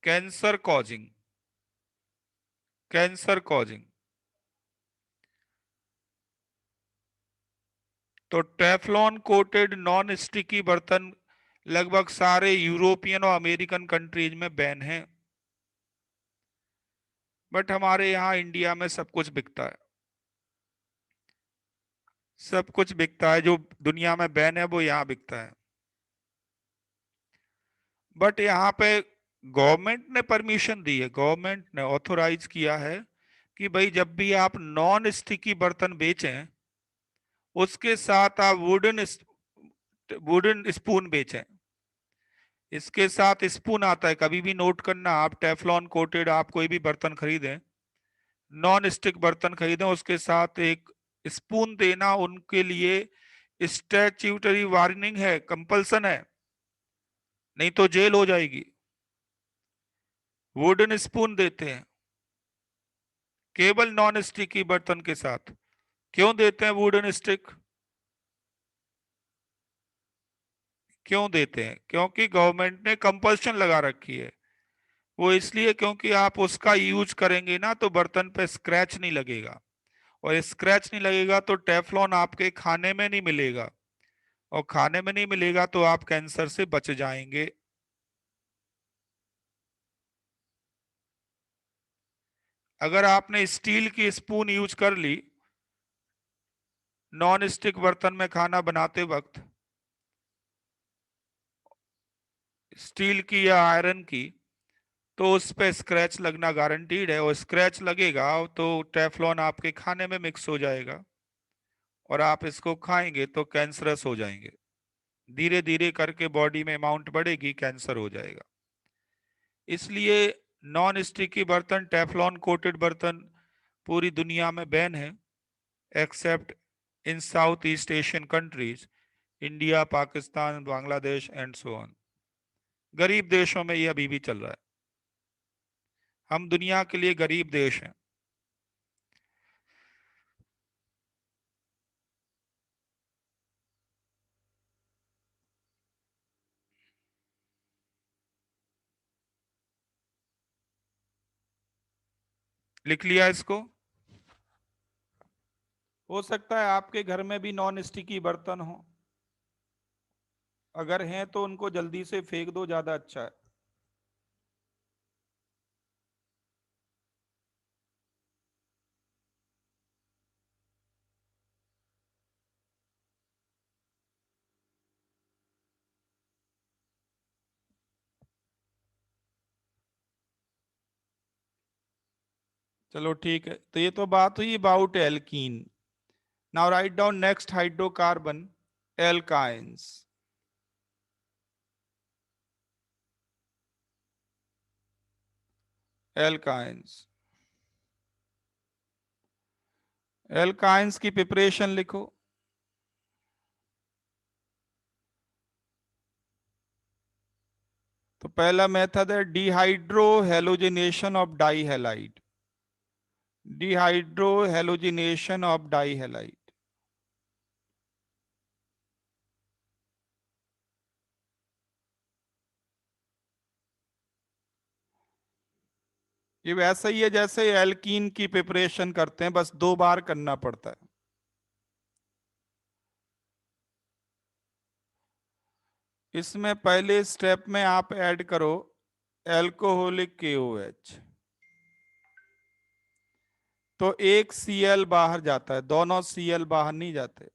A: कैंसर कॉजिंग, कैंसर कॉजिंग। तो टेफ्लॉन कोटेड नॉन स्टिकी बर्तन लगभग सारे यूरोपियन और अमेरिकन कंट्रीज में बैन है, बट हमारे यहाँ इंडिया में सब कुछ बिकता है। सब कुछ बिकता है, जो दुनिया में बैन है वो यहाँ बिकता है। बट यहाँ पे गवर्नमेंट ने परमिशन दी है, गवर्नमेंट ने ऑथोराइज किया है कि भाई जब भी आप नॉन स्टिकी बर्तन बेचें, उसके साथ आप वुडन स्पून बेचें। इसके साथ स्पून आता है, कभी भी नोट करना, आप टेफ्लॉन कोटेड आप कोई भी बर्तन खरीदें, नॉन स्टिक बर्तन खरीदें, उसके साथ एक स्पून देना उनके लिए स्टैट्यूटरी वार्निंग है, कंपल्सन है, नहीं तो जेल हो जाएगी। वुडन स्पून देते हैं केवल नॉन स्टिकी बर्तन के साथ। क्यों देते हैं वुडन स्टिक? क्यों देते हैं? क्योंकि गवर्नमेंट ने कंपल्शन लगा रखी है। वो इसलिए क्योंकि आप उसका यूज करेंगे ना तो बर्तन पे स्क्रैच नहीं लगेगा, और स्क्रैच नहीं लगेगा तो टेफ्लॉन आपके खाने में नहीं मिलेगा, और खाने में नहीं मिलेगा तो आप कैंसर से बच जाएंगे। अगर आपने स्टील की स्पून यूज कर ली नॉन स्टिक बर्तन में खाना बनाते वक्त, स्टील की या आयरन की, तो उस पे स्क्रैच लगना गारंटीड है, और स्क्रैच लगेगा तो टेफ्लॉन आपके खाने में मिक्स हो जाएगा, और आप इसको खाएंगे तो कैंसरस हो जाएंगे। धीरे धीरे करके बॉडी में अमाउंट बढ़ेगी, कैंसर हो जाएगा। इसलिए नॉन स्टिकी बर्तन, टेफ्लॉन कोटेड बर्तन पूरी दुनिया में बैन है, accept in south east Asian countries, India, Pakistan, Bangladesh and so on. गरीब देशों में ये अभी भी चल रहा है। हम दुनिया के लिए गरीब देश हैं। लिख लिया इसको। हो सकता है आपके घर में भी नॉन स्टिकी बर्तन हो, अगर हैं तो उनको जल्दी से फेंक दो, ज्यादा अच्छा है। चलो ठीक है, तो ये तो बात हुई about alkene. Now write down next hydrocarbon, alkynes. Alkynes, alkynes की प्रिपरेशन लिखो। तो पहला मेथड है dehydrohalogenation of dihalide. Dehydrohalogenation of dihalide. ये वैसा ही है जैसे एल्कीन की प्रिपरेशन करते हैं, बस 2 बार करना पड़ता है। इसमें पहले स्टेप में आप ऐड करो एल्कोहलिक KOH। तो एक Cl बाहर जाता है, दोनों Cl बाहर नहीं जाते,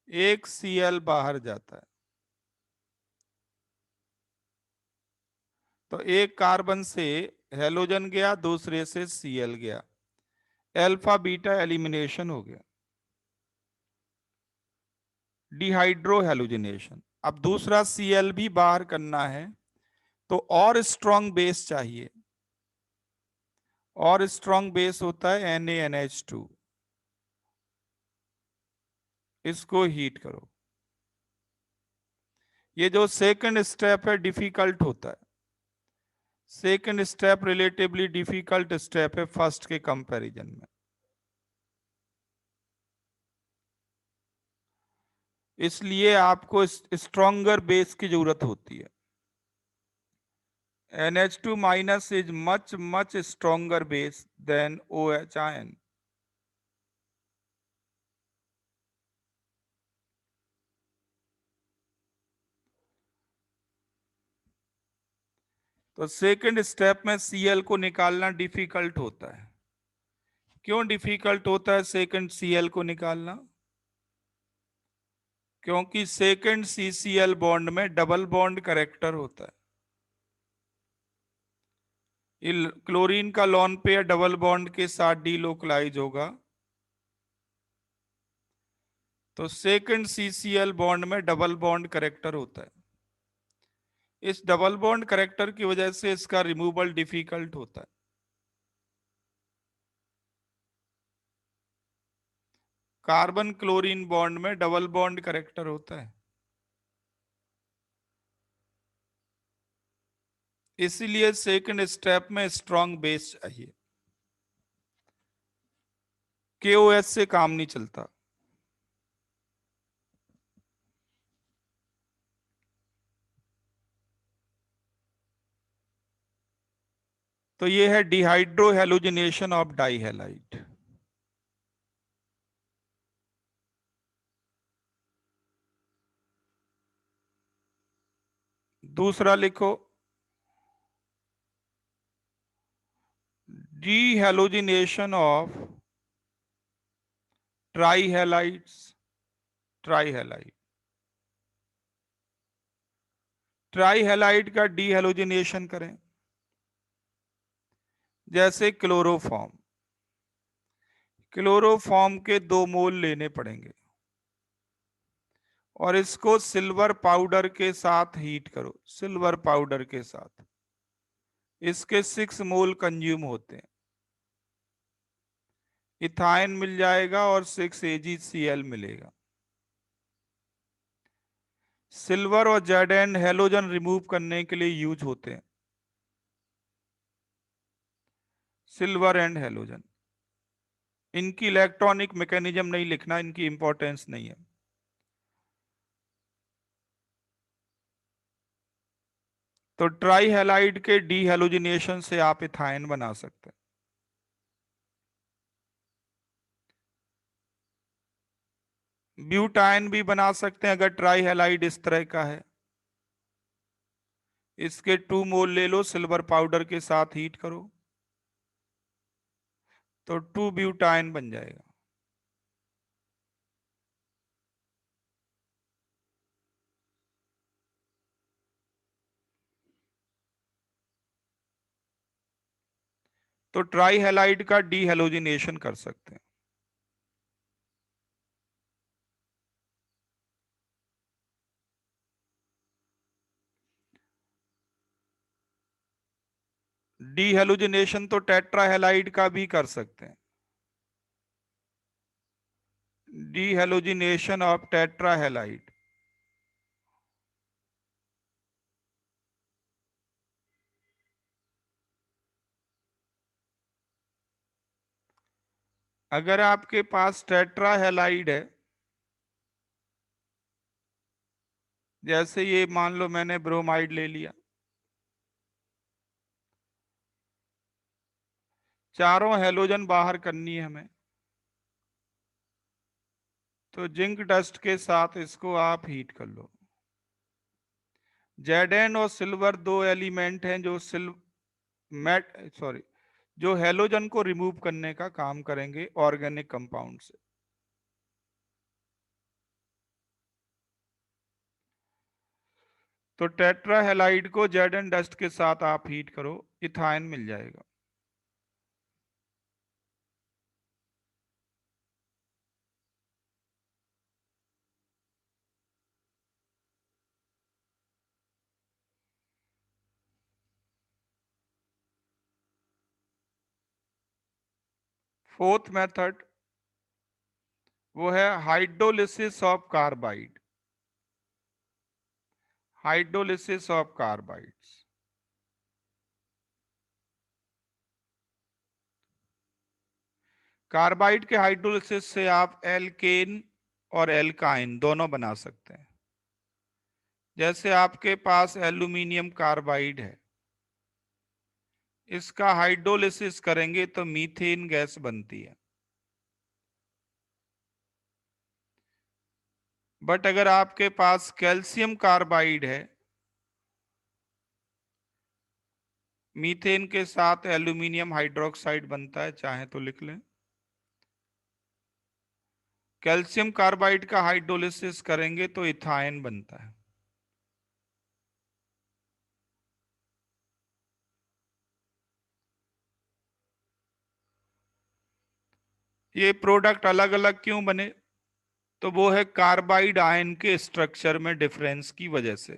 A: एक Cl बाहर जाता है। तो एक कार्बन से हेलोजन गया, दूसरे से Cl गया, अल्फा बीटा एलिमिनेशन हो गया, डिहाइड्रो हेलोजिनेशन। अब दूसरा Cl भी बाहर करना है, तो और स्ट्रॉन्ग बेस चाहिए, और स्ट्रॉन्ग बेस होता है NaNH2। इसको हीट करो। ये जो सेकंड स्टेप है डिफिकल्ट होता है, second step relatively difficult step है फर्स्ट के कंपैरिजन में। इसलिए आपको स्ट्रॉन्गर बेस की जरूरत होती है। NH2 minus is much stronger base than OH ion. तो सेकंड स्टेप में Cl को निकालना डिफिकल्ट होता है। क्यों डिफिकल्ट होता है सेकंड Cl को निकालना? क्योंकि सेकंड CCl बॉन्ड में डबल बॉन्ड करेक्टर होता है। क्लोरीन का लॉन पेयर डबल बॉन्ड के साथ डीलोकलाइज होगा, तो सेकंड CCl बॉन्ड में डबल बॉन्ड करेक्टर होता है। इस डबल बॉन्ड करेक्टर की वजह से इसका रिमूवल डिफिकल्ट होता है। कार्बन क्लोरीन बॉन्ड में डबल बॉन्ड करेक्टर होता है, इसीलिए सेकंड स्टेप में स्ट्रॉन्ग बेस चाहिए। KOH से काम नहीं चलता। तो ये है dehydrohalogenation of dihalide. दूसरा लिखो डीहेलोजिनेशन ऑफ ट्राईहैलाइड्स। ट्राईहैलाइड, ट्राईहैलाइड का डीहेलोजिनेशन करें, जैसे क्लोरोफॉर्म। क्लोरोफॉर्म के 2 मोल लेने पड़ेंगे और इसको सिल्वर पाउडर के साथ हीट करो, सिल्वर पाउडर के साथ। इसके 6 मोल कंज्यूम होते हैं, इथाइन मिल जाएगा और 6 AgCl मिलेगा। सिल्वर और Zn हेलोजन रिमूव करने के लिए यूज होते हैं, सिल्वर एंड हेलोजन। इनकी इलेक्ट्रॉनिक मैकेनिज्म नहीं लिखना, इनकी इंपॉर्टेंस नहीं है। तो ट्राई हैलाइड के डी हेलोजिनेशन से आप इथाइन बना सकते हैं। ब्यूटाइन भी बना सकते हैं अगर ट्राई हैलाइड इस तरह का है। इसके 2 मोल ले लो, सिल्वर पाउडर के साथ हीट करो तो 2 ब्यूटाइन बन जाएगा। तो ट्राई हैलाइड का डी हेलोजिनेशन कर सकते हैं। डी हेलोजिनेशन तो टेट्रा हैलाइड का भी कर सकते हैं। D halogenation of tetra halide. अगर आपके पास टेट्रा हैलाइड है, जैसे ये मान लो मैंने ब्रोमाइड ले लिया, चारों हैलोजन बाहर करनी है हमें, तो जिंक डस्ट के साथ इसको आप हीट कर लो। जेडन और सिल्वर दो एलिमेंट हैं जो जो हैलोजन को रिमूव करने का काम करेंगे ऑर्गेनिक कंपाउंड से। तो टेट्रा हैलाइड को जेडन डस्ट के साथ आप हीट करो, इथाइन मिल जाएगा। फोर्थ मेथड वो है hydrolysis of carbide. Hydrolysis of carbides. Carbide के हाइड्रोलिसिस से आप एल्केन और एल्काइन दोनों बना सकते हैं। जैसे आपके पास एल्यूमिनियम कार्बाइड है, इसका हाइड्रोलिसिस करेंगे तो मीथेन गैस बनती है। बट अगर आपके पास कैल्शियम कार्बाइड है, मीथेन के साथ एल्यूमिनियम हाइड्रोक्साइड बनता है, चाहे तो लिख लें। कैल्शियम कार्बाइड का हाइड्रोलिसिस करेंगे तो इथाइन बनता है। ये प्रोडक्ट अलग अलग क्यों बने? तो वो है कार्बाइड आयन के स्ट्रक्चर में डिफरेंस की वजह से।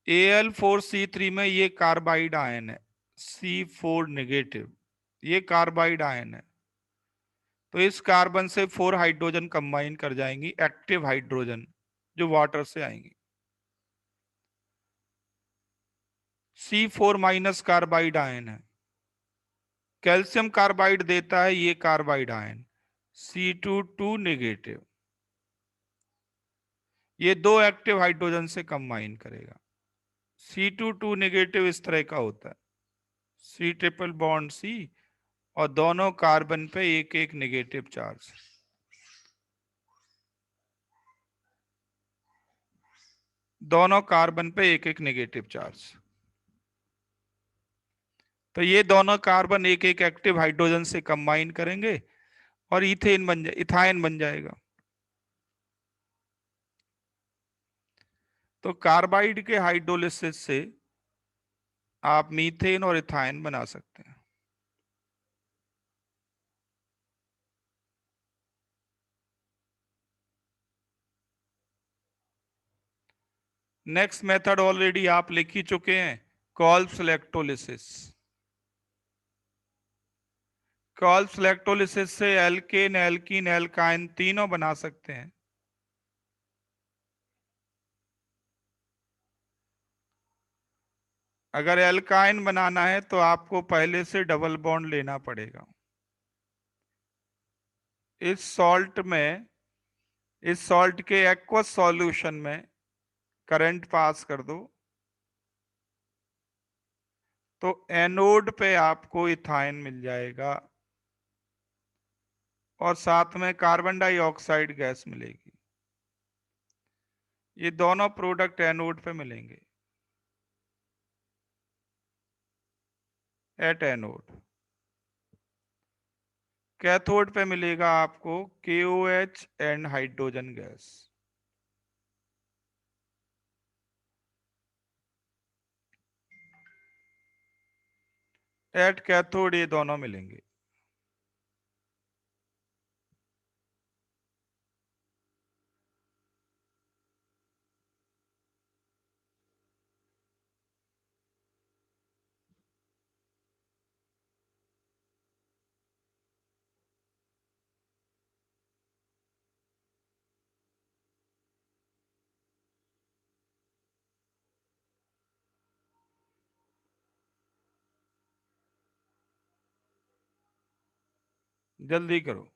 A: Al4C3 में ये कार्बाइड आयन है, C4 नेगेटिव, ये कार्बाइड आयन है। तो इस कार्बन से 4 हाइड्रोजन कंबाइन कर जाएंगी, एक्टिव हाइड्रोजन जो वाटर से आएंगी। C4- कार्बाइड आयन है। कैल्शियम कार्बाइड देता है ये कार्बाइड आयन, C2 नेगेटिव। ये दो एक्टिव हाइड्रोजन से कंबाइन करेगा। C2 नेगेटिव इस तरह का होता है, C ट्रिपल बॉन्ड C, और दोनों कार्बन पे एक एक नेगेटिव चार्ज। दोनों कार्बन पे एक एक नेगेटिव चार्ज। तो ये दोनों कार्बन एक एक एक्टिव हाइड्रोजन से कंबाइन करेंगे और इथाइन बन जाएगा। तो कार्बाइड के हाइड्रोलिसिस से आप मीथेन और इथाइन बना सकते हैं। नेक्स्ट मेथड ऑलरेडी आप लिख ही चुके हैं, कॉल्प्स इलेक्ट्रोलिसिस। कॉल्प्स इलेक्ट्रोलिसिस से एल्केन, एल्कीन, एल्काइन तीनों बना सकते हैं। अगर एल्काइन बनाना है तो आपको पहले से डबल बॉन्ड लेना पड़ेगा। इस सॉल्ट में, इस सॉल्ट के एक्वस सॉल्यूशन में करंट पास कर दो, तो एनोड पे आपको इथाइन मिल जाएगा। और साथ में कार्बन डाइऑक्साइड गैस मिलेगी। ये दोनों प्रोडक्ट एनोड पे मिलेंगे, एट एनोड। कैथोड पे मिलेगा आपको KOH and hydrogen gas. At cathode ये दोनों मिलेंगे। जल्दी करो।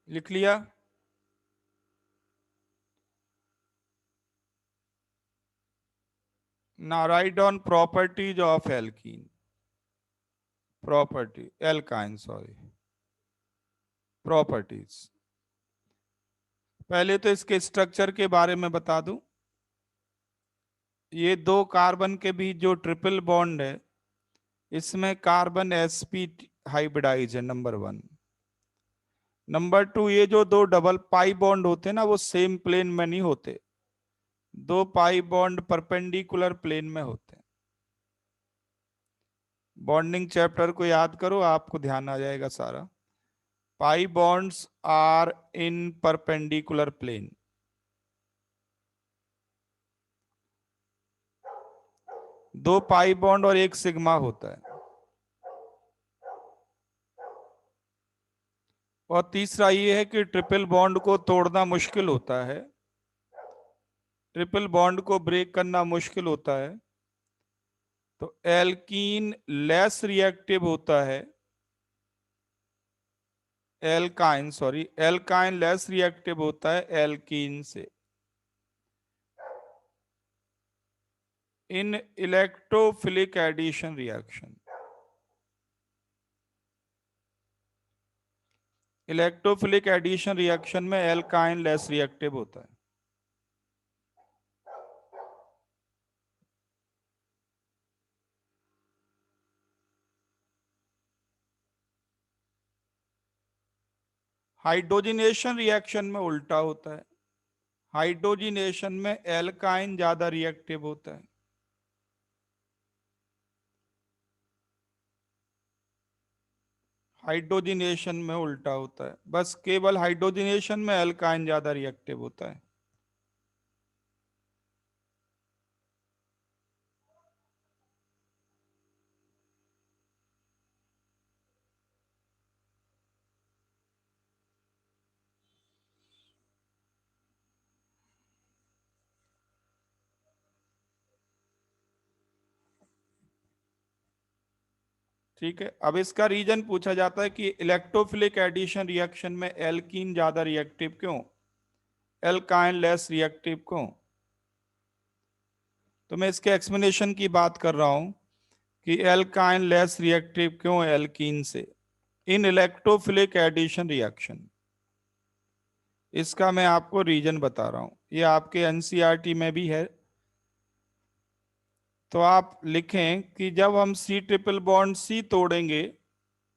A: लिख लिया? Now write down properties of alkene. Property, alkyne, sorry. Properties. पहले तो इसके स्ट्रक्चर के बारे में बता दूं। ये दो कार्बन के बीच जो ट्रिपल बॉन्ड है, इसमें कार्बन sp हाइब्रिडाइज है, नंबर 1। नंबर 2, ये जो दो डबल पाई बॉन्ड होते हैं ना, वो सेम प्लेन में नहीं होते। दो पाई बॉन्ड परपेंडिकुलर प्लेन में होते हैं। बॉन्डिंग चैप्टर को याद करो, आपको ध्यान आ जाएगा सारा। Pi bonds are in perpendicular plane. दो पाई बॉन्ड और एक सिग्मा होता है। और तीसरा ये है कि ट्रिपल बॉन्ड को तोड़ना मुश्किल होता है, ट्रिपल बॉन्ड को ब्रेक करना मुश्किल होता है। तो एल्कीन लेस रिएक्टिव होता है, एल्काइन लेस रिएक्टिव होता है एल्कीन से in electrophilic addition reaction. Electrophilic addition reaction में एल्काइन लेस रिएक्टिव होता है। हाइड्रोजिनेशन रिएक्शन में उल्टा होता है। हाइड्रोजिनेशन में एल्काइन ज्यादा रिएक्टिव होता है। हाइड्रोजिनेशन में उल्टा होता है, बस केवल हाइड्रोजिनेशन में एल्काइन ज्यादा रिएक्टिव होता है। ठीक है, अब इसका रीजन पूछा जाता है कि इलेक्ट्रोफिलिक एडिशन रिएक्शन में एल्कीन ज्यादा रिएक्टिव क्यों, एल्काइन लेस रिएक्टिव क्यों। तो मैं इसके एक्सप्लेनेशन की बात कर रहा हूं कि एल्काइन लेस रिएक्टिव क्यों एल्कीन से इन इलेक्ट्रोफिलिक एडिशन रिएक्शन। इसका मैं आपको रीजन बता रहा हूं, ये आपके एनसीईआरटी में भी है। तो आप लिखें कि जब हम सी ट्रिपल बॉन्ड सी तोड़ेंगे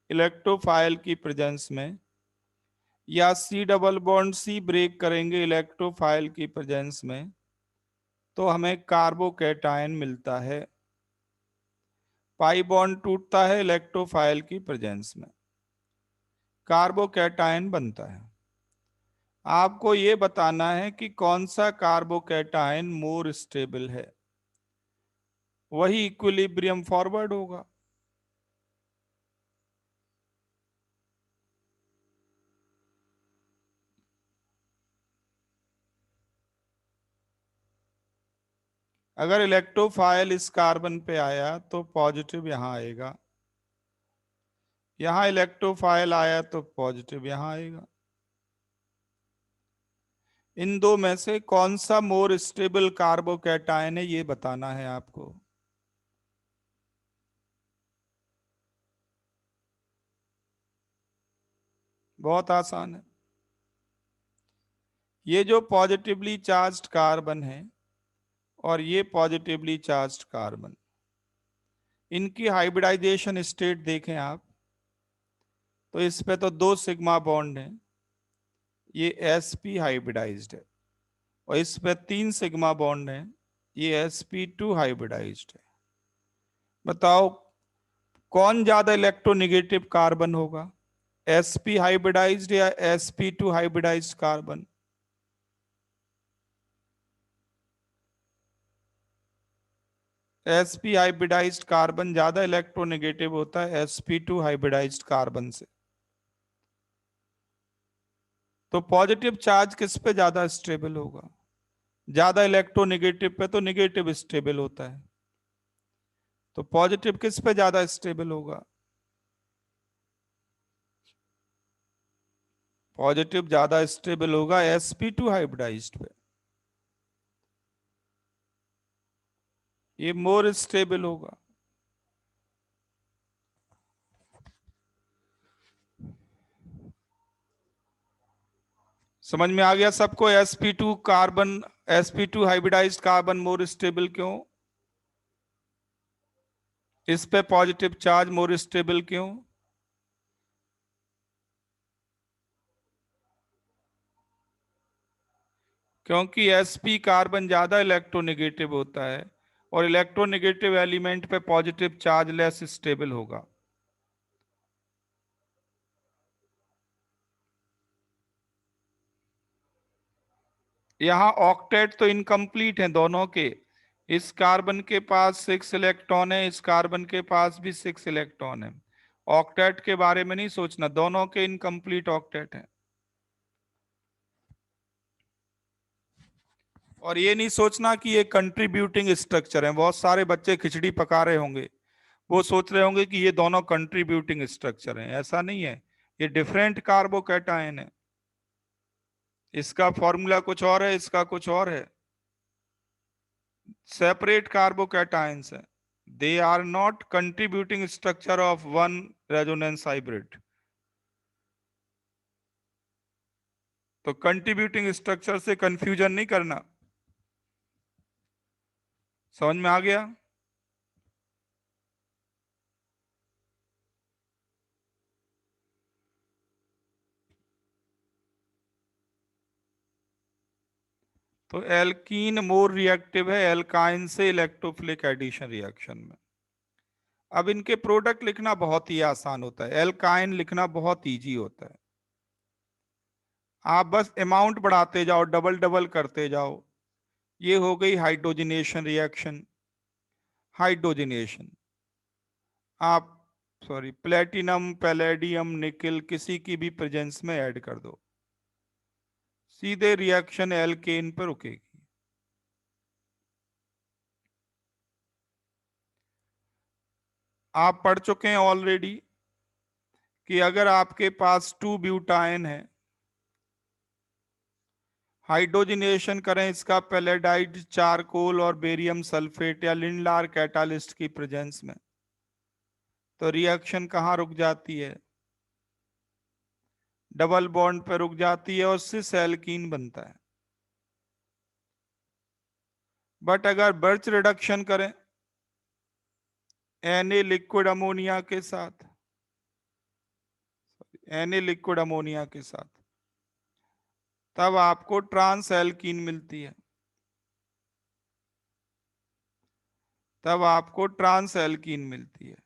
A: इलेक्ट्रोफाइल की प्रेजेंस में, या C double bond C break करेंगे इलेक्ट्रोफाइल की प्रेजेंस में, तो हमें कार्बोकैटायन मिलता है। पाई बॉन्ड टूटता है इलेक्ट्रोफाइल की प्रेजेंस में, कार्बोकैटायन बनता है। आपको ये बताना है कि कौन सा कार्बोकैटायन मोर स्टेबल है, वही इक्विलिब्रियम फॉरवर्ड होगा। अगर इलेक्ट्रोफाइल इस कार्बन पे आया तो पॉजिटिव यहां आएगा, यहां इलेक्ट्रोफाइल आया तो पॉजिटिव यहां आएगा। इन दो में से कौन सा मोर स्टेबल कार्बोकैटायन है ये बताना है आपको। बहुत आसान है। ये जो पॉजिटिवली चार्ज्ड कार्बन है और ये पॉजिटिवली चार्ज्ड कार्बन, इनकी हाइब्रिडाइजेशन स्टेट देखें आप तो इस पे तो 2 सिग्मा बॉन्ड है, ये sp हाइब्रिडाइज्ड है, और इस पे 3 सिग्मा बॉन्ड है, ये sp2 हाइब्रिडाइज्ड है। बताओ कौन ज्यादा इलेक्ट्रोनेगेटिव कार्बन होगा, sp हाइब्रिडाइज्ड या sp2 hybridised carbon? sp hybridised carbon ज्यादा इलेक्ट्रोनेगेटिव होता है sp2 हाइब्रिडाइज्ड कार्बन से। तो पॉजिटिव चार्ज किस पे ज्यादा स्टेबल होगा? ज्यादा इलेक्ट्रोनेगेटिव पे तो नेगेटिव स्टेबल होता है, तो पॉजिटिव किस पे ज्यादा स्टेबल होगा? पॉजिटिव ज्यादा स्टेबल होगा sp2 हाइब्रिडाइज्ड पे, ये मोर स्टेबल होगा। समझ में आ गया सबको? sp2 carbon, sp2 hybridised carbon more stable क्यों? इस पे पॉजिटिव चार्ज मोर स्टेबल क्यों? क्योंकि sp कार्बन ज्यादा इलेक्ट्रोनेगेटिव होता है और इलेक्ट्रोनेगेटिव एलिमेंट पे पॉजिटिव चार्ज लेस स्टेबल होगा। यहाँ ऑक्टेट तो इनकम्प्लीट है दोनों के, इस कार्बन के पास 6 इलेक्ट्रॉन है, इस कार्बन के पास भी 6 इलेक्ट्रॉन है। ऑक्टेट के बारे में नहीं सोचना, दोनों के इनकम्प्लीट ऑक्टेट है। और ये नहीं सोचना कि ये कंट्रीब्यूटिंग स्ट्रक्चर है। बहुत सारे बच्चे खिचड़ी पका रहे होंगे, वो सोच रहे होंगे कि ये दोनों कंट्रीब्यूटिंग स्ट्रक्चर हैं, ऐसा नहीं है। ये डिफरेंट कार्बोकैटायन है, इसका फॉर्मूला कुछ और है, इसका कुछ और है। सेपरेट कार्बोकैटायंस है, they are not contributing structure of one resonance hybrid. तो कंट्रीब्यूटिंग स्ट्रक्चर से कंफ्यूजन नहीं करना। समझ में आ गया? तो एल्कीन मोर रिएक्टिव है एल्काइन से इलेक्ट्रोफिलिक एडिशन रिएक्शन में। अब इनके प्रोडक्ट लिखना बहुत ही आसान होता है, एल्काइन लिखना बहुत इजी होता है। आप बस अमाउंट बढ़ाते जाओ, डबल डबल करते जाओ। ये हो गई हाइड्रोजनेशन रिएक्शन। हाइड्रोजनेशन आप सॉरी प्लेटिनम, पैलेडियम, निकल किसी की भी प्रेजेंस में ऐड कर दो, सीधे रिएक्शन एल्केन पर रुकेगी। आप पढ़ चुके हैं ऑलरेडी कि अगर आपके पास 2 ब्यूटाइन है, हाइड्रोजनेशन करें इसका पैलेडाइड, चारकोल और बेरियम सल्फेट या लिंडार कैटालिस्ट की प्रेजेंस में, तो रिएक्शन कहाँ रुक जाती है? डबल बॉन्ड पर रुक जाती है और सिस एल्कीन बनता है। बट अगर बर्च रिडक्शन करें Na लिक्विड अमोनिया के साथ, Na लिक्विड अमोनिया के साथ, तब आपको ट्रांस एल्कीन मिलती है, तब आपको ट्रांस एल्कीन मिलती है।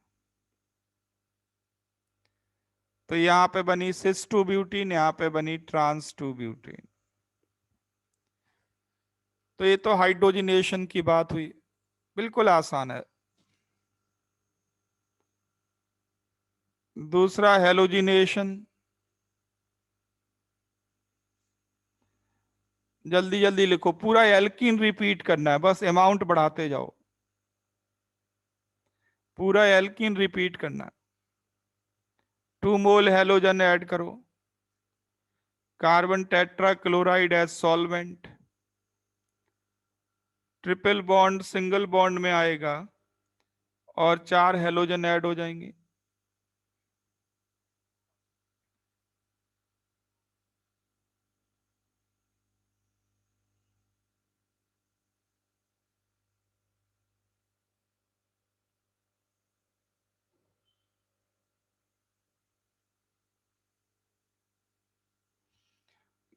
A: तो यहां पे बनी सिस 2 ब्यूटीन, यहां पे बनी ट्रांस 2 ब्यूटीन। तो ये तो हाइड्रोजनेशन की बात हुई, बिल्कुल आसान है। दूसरा हेलोजिनेशन, जल्दी जल्दी लिखो, पूरा एल्कीन रिपीट करना है, बस अमाउंट बढ़ाते जाओ, पूरा एल्कीन रिपीट करना है। 2 मोल हेलोजन ऐड करो, carbon tetrachloride as solvent, triple bond single bond में आएगा और 4 हेलोजन ऐड हो जाएंगे।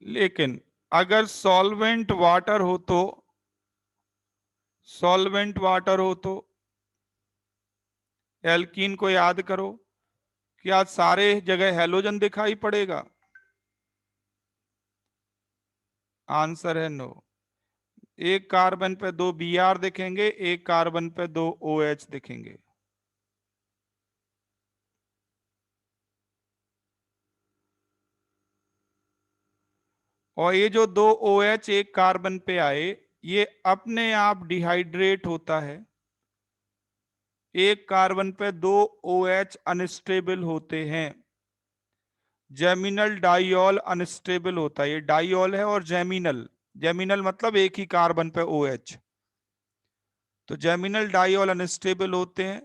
A: लेकिन अगर सॉल्वेंट वाटर हो तो, सॉल्वेंट वाटर हो तो एल्कीन को याद करो, क्या सारे जगह हेलोजन दिखाई पड़ेगा? आंसर है नो। एक कार्बन पे 2 Br दिखेंगे, एक कार्बन पे 2 OH दिखेंगे। और ये जो 2 OH एक कार्बन पे आए, ये अपने आप डिहाइड्रेट होता है। एक कार्बन पे 2 OH अनस्टेबल होते हैं। जेमिनल डाइऑल अनस्टेबल होता है, ये डाइऑल है और जेमिनल, जेमिनल मतलब एक ही कार्बन पे OH, तो जेमिनल डाइऑल अनस्टेबल होते हैं।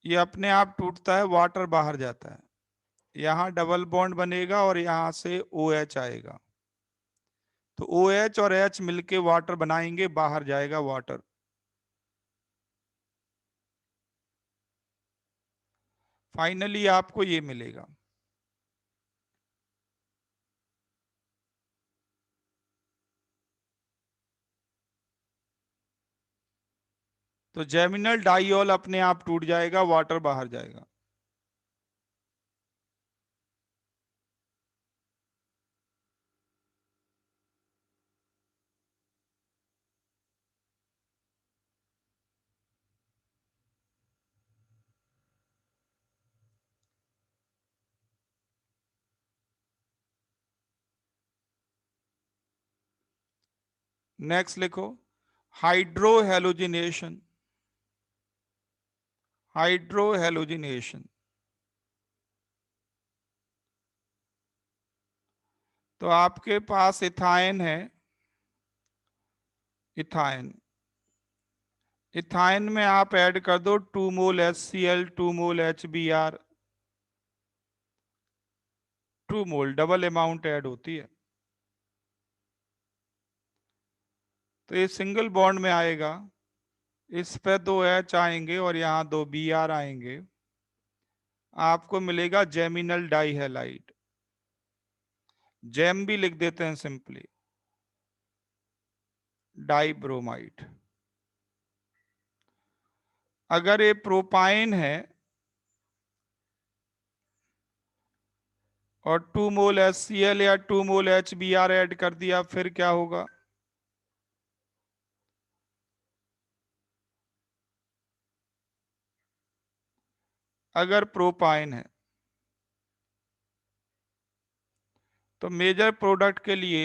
A: ये अपने आप टूटता है, वाटर बाहर जाता है, यहाँ डबल बॉन्ड बनेगा और यहां से OH आएगा, तो OH और H मिलके वाटर बनाएंगे, बाहर जाएगा वाटर। फाइनली आपको ये मिलेगा। तो जेमिनल डाइऑल अपने आप टूट जाएगा, वाटर बाहर जाएगा। नेक्स्ट लिखो, हाइड्रोहेलोजिनेशन। हाइड्रोहेलोजिनेशन, तो आपके पास इथाइन है, इथाइन, इथाइन में आप ऐड कर दो 2 मोल HCl, 2 मोल HBr, 2 मोल, डबल अमाउंट ऐड होती है। तो ये सिंगल बॉन्ड में आएगा, इस पे 2 H आएंगे और यहाँ 2 Br आएंगे, आपको मिलेगा जेमिनल डाइहेलाइड। जेम भी लिख देते हैं सिंपली, डाइब्रोमाइड। अगर ये प्रोपाइन है और 2 मोल HCl या 2 मोल HBr ऐड कर दिया, फिर क्या होगा? अगर प्रोपाइन है तो मेजर प्रोडक्ट के लिए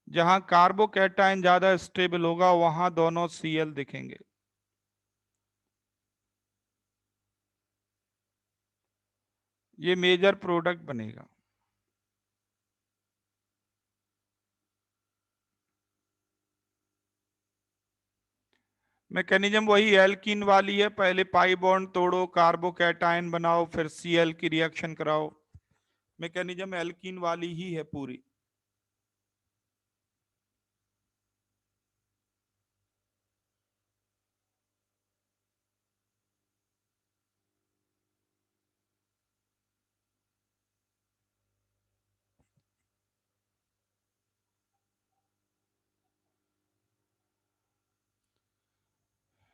A: जहां कार्बोकैटायन ज्यादा स्टेबल होगा वहां दोनों Cl दिखेंगे। ये मेजर प्रोडक्ट बनेगा। मैकेनिज्म वही एल्कीन वाली है, पहले पाई बॉन्ड तोड़ो, कार्बोकैटायन बनाओ, फिर Cl की रिएक्शन कराओ। मैकेनिज्म एल्कीन वाली ही है पूरी।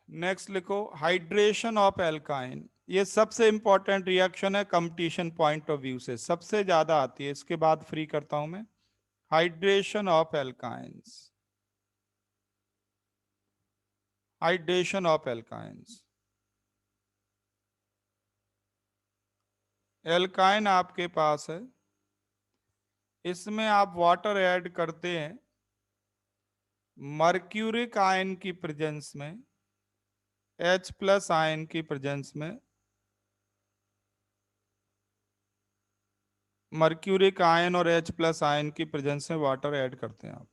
A: नेक्स्ट लिखो, हाइड्रेशन ऑफ एल्काइन। ये सबसे इंपॉर्टेंट रिएक्शन है कंपटीशन पॉइंट ऑफ व्यू से, सबसे ज्यादा आती है, इसके बाद फ्री करता हूं मैं। Hydration of alkynes, hydration of alkynes. Alkyne आपके पास है, इसमें आप वाटर ऐड करते हैं, मर्क्यूरिक आयन की प्रेजेंस में, H+ आयन की प्रेजेंस में, मर्क्यूरिक आयन और H प्लस आयन की प्रेजेंस में वाटर ऐड करते हैं आप।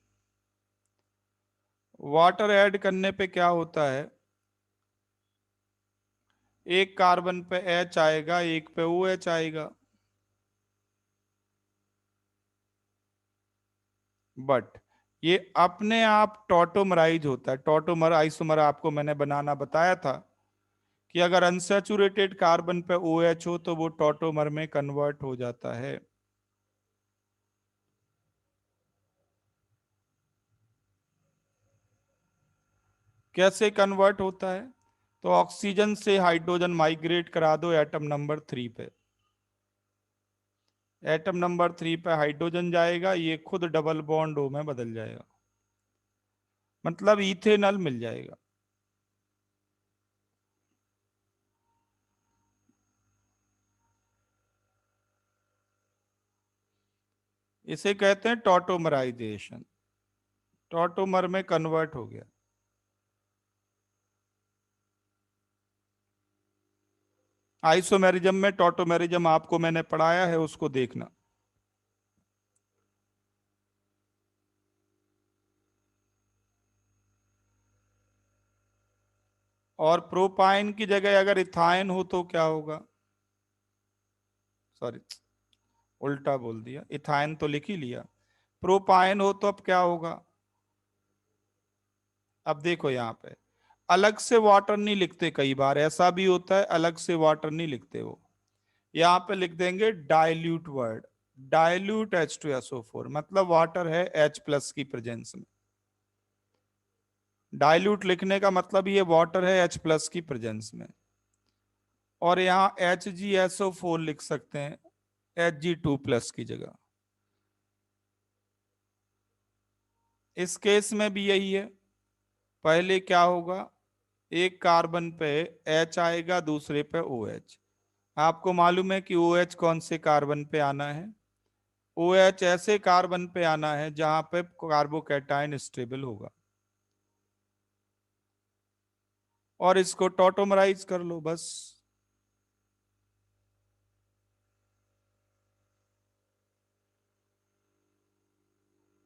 A: वाटर ऐड करने पे क्या होता है, एक कार्बन पे H आएगा, एक पे OH आएगा, बट ये अपने आप टॉटोमराइज होता है। टॉटोमर आइसोमर आपको मैंने बनाना बताया था कि अगर अनसैचुरेटेड कार्बन पे OH हो तो वो टॉटोमर में कन्वर्ट हो जाता है। कैसे कन्वर्ट होता है, तो ऑक्सीजन से हाइड्रोजन माइग्रेट करा दो एटम नंबर 3 पे। एटम नंबर 3 पे हाइड्रोजन जाएगा, ये खुद डबल बॉन्ड O में बदल जाएगा, मतलब इथेनॉल मिल जाएगा। इसे कहते हैं टॉटोमराइजेशन। टॉटोमर में कन्वर्ट हो गया। आइसोमेरिज्म में टॉटोमेरिज्म आपको मैंने पढ़ाया है, उसको देखना। और प्रोपाइन की जगह अगर इथाइन हो तो क्या होगा, सॉरी उल्टा बोल दिया, इथाइन तो लिख ही लिया। प्रोपाइन हो तो अब क्या होगा, अब देखो यहाँ पे अलग से वाटर नहीं लिखते, कई बार ऐसा भी होता है अलग से वाटर नहीं लिखते वो, यहाँ पे लिख देंगे डाइल्यूट वर्ड, डाइल्यूट H2SO4, मतलब वाटर है H प्लस की प्रेजेंस में। डाइल्यूट लिखने का मतलब ये वाटर है H प्लस की प्रेजेंस में। और यहाँ HgSO4 लिख सकते हैं Hg2 प्लस की जगह। इस केस में भी यही है, पहले क्या होगा, एक कार्बन पे H आएगा, दूसरे पे OH। आपको मालूम है कि OH कौन से कार्बन पे आना है, OH ऐसे कार्बन पे आना है जहां पे कार्बोकैटायन स्टेबल होगा। और इसको टॉटोमराइज कर लो बस।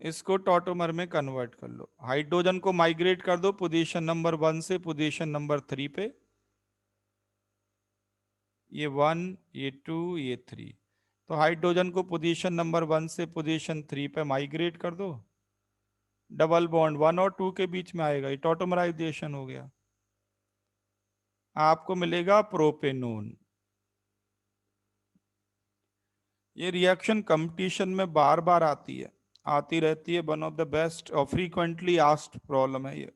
A: इसको टॉटोमर में कन्वर्ट कर लो, हाइड्रोजन को माइग्रेट कर दो पोजीशन नंबर 1 से पोजीशन नंबर 3 पे, ये 1, ये 2, ये 3। तो हाइड्रोजन को पोजीशन नंबर 1 से पोजीशन 3 पे माइग्रेट कर दो, डबल बॉन्ड 1 और 2 के बीच में आएगा, ये टॉटोमराइजेशन हो गया। आपको मिलेगा प्रोपेनोन। ये रिएक्शन कंपटीशन में बार बार आती है, आती रहती है, वन ऑफ द बेस्ट और फ्रीक्वेंटली आस्क्ड प्रॉब्लम है ये।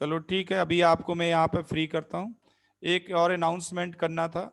A: चलो ठीक है, अभी आपको मैं यहाँ पे फ्री करता हूँ। एक और अनाउंसमेंट करना था,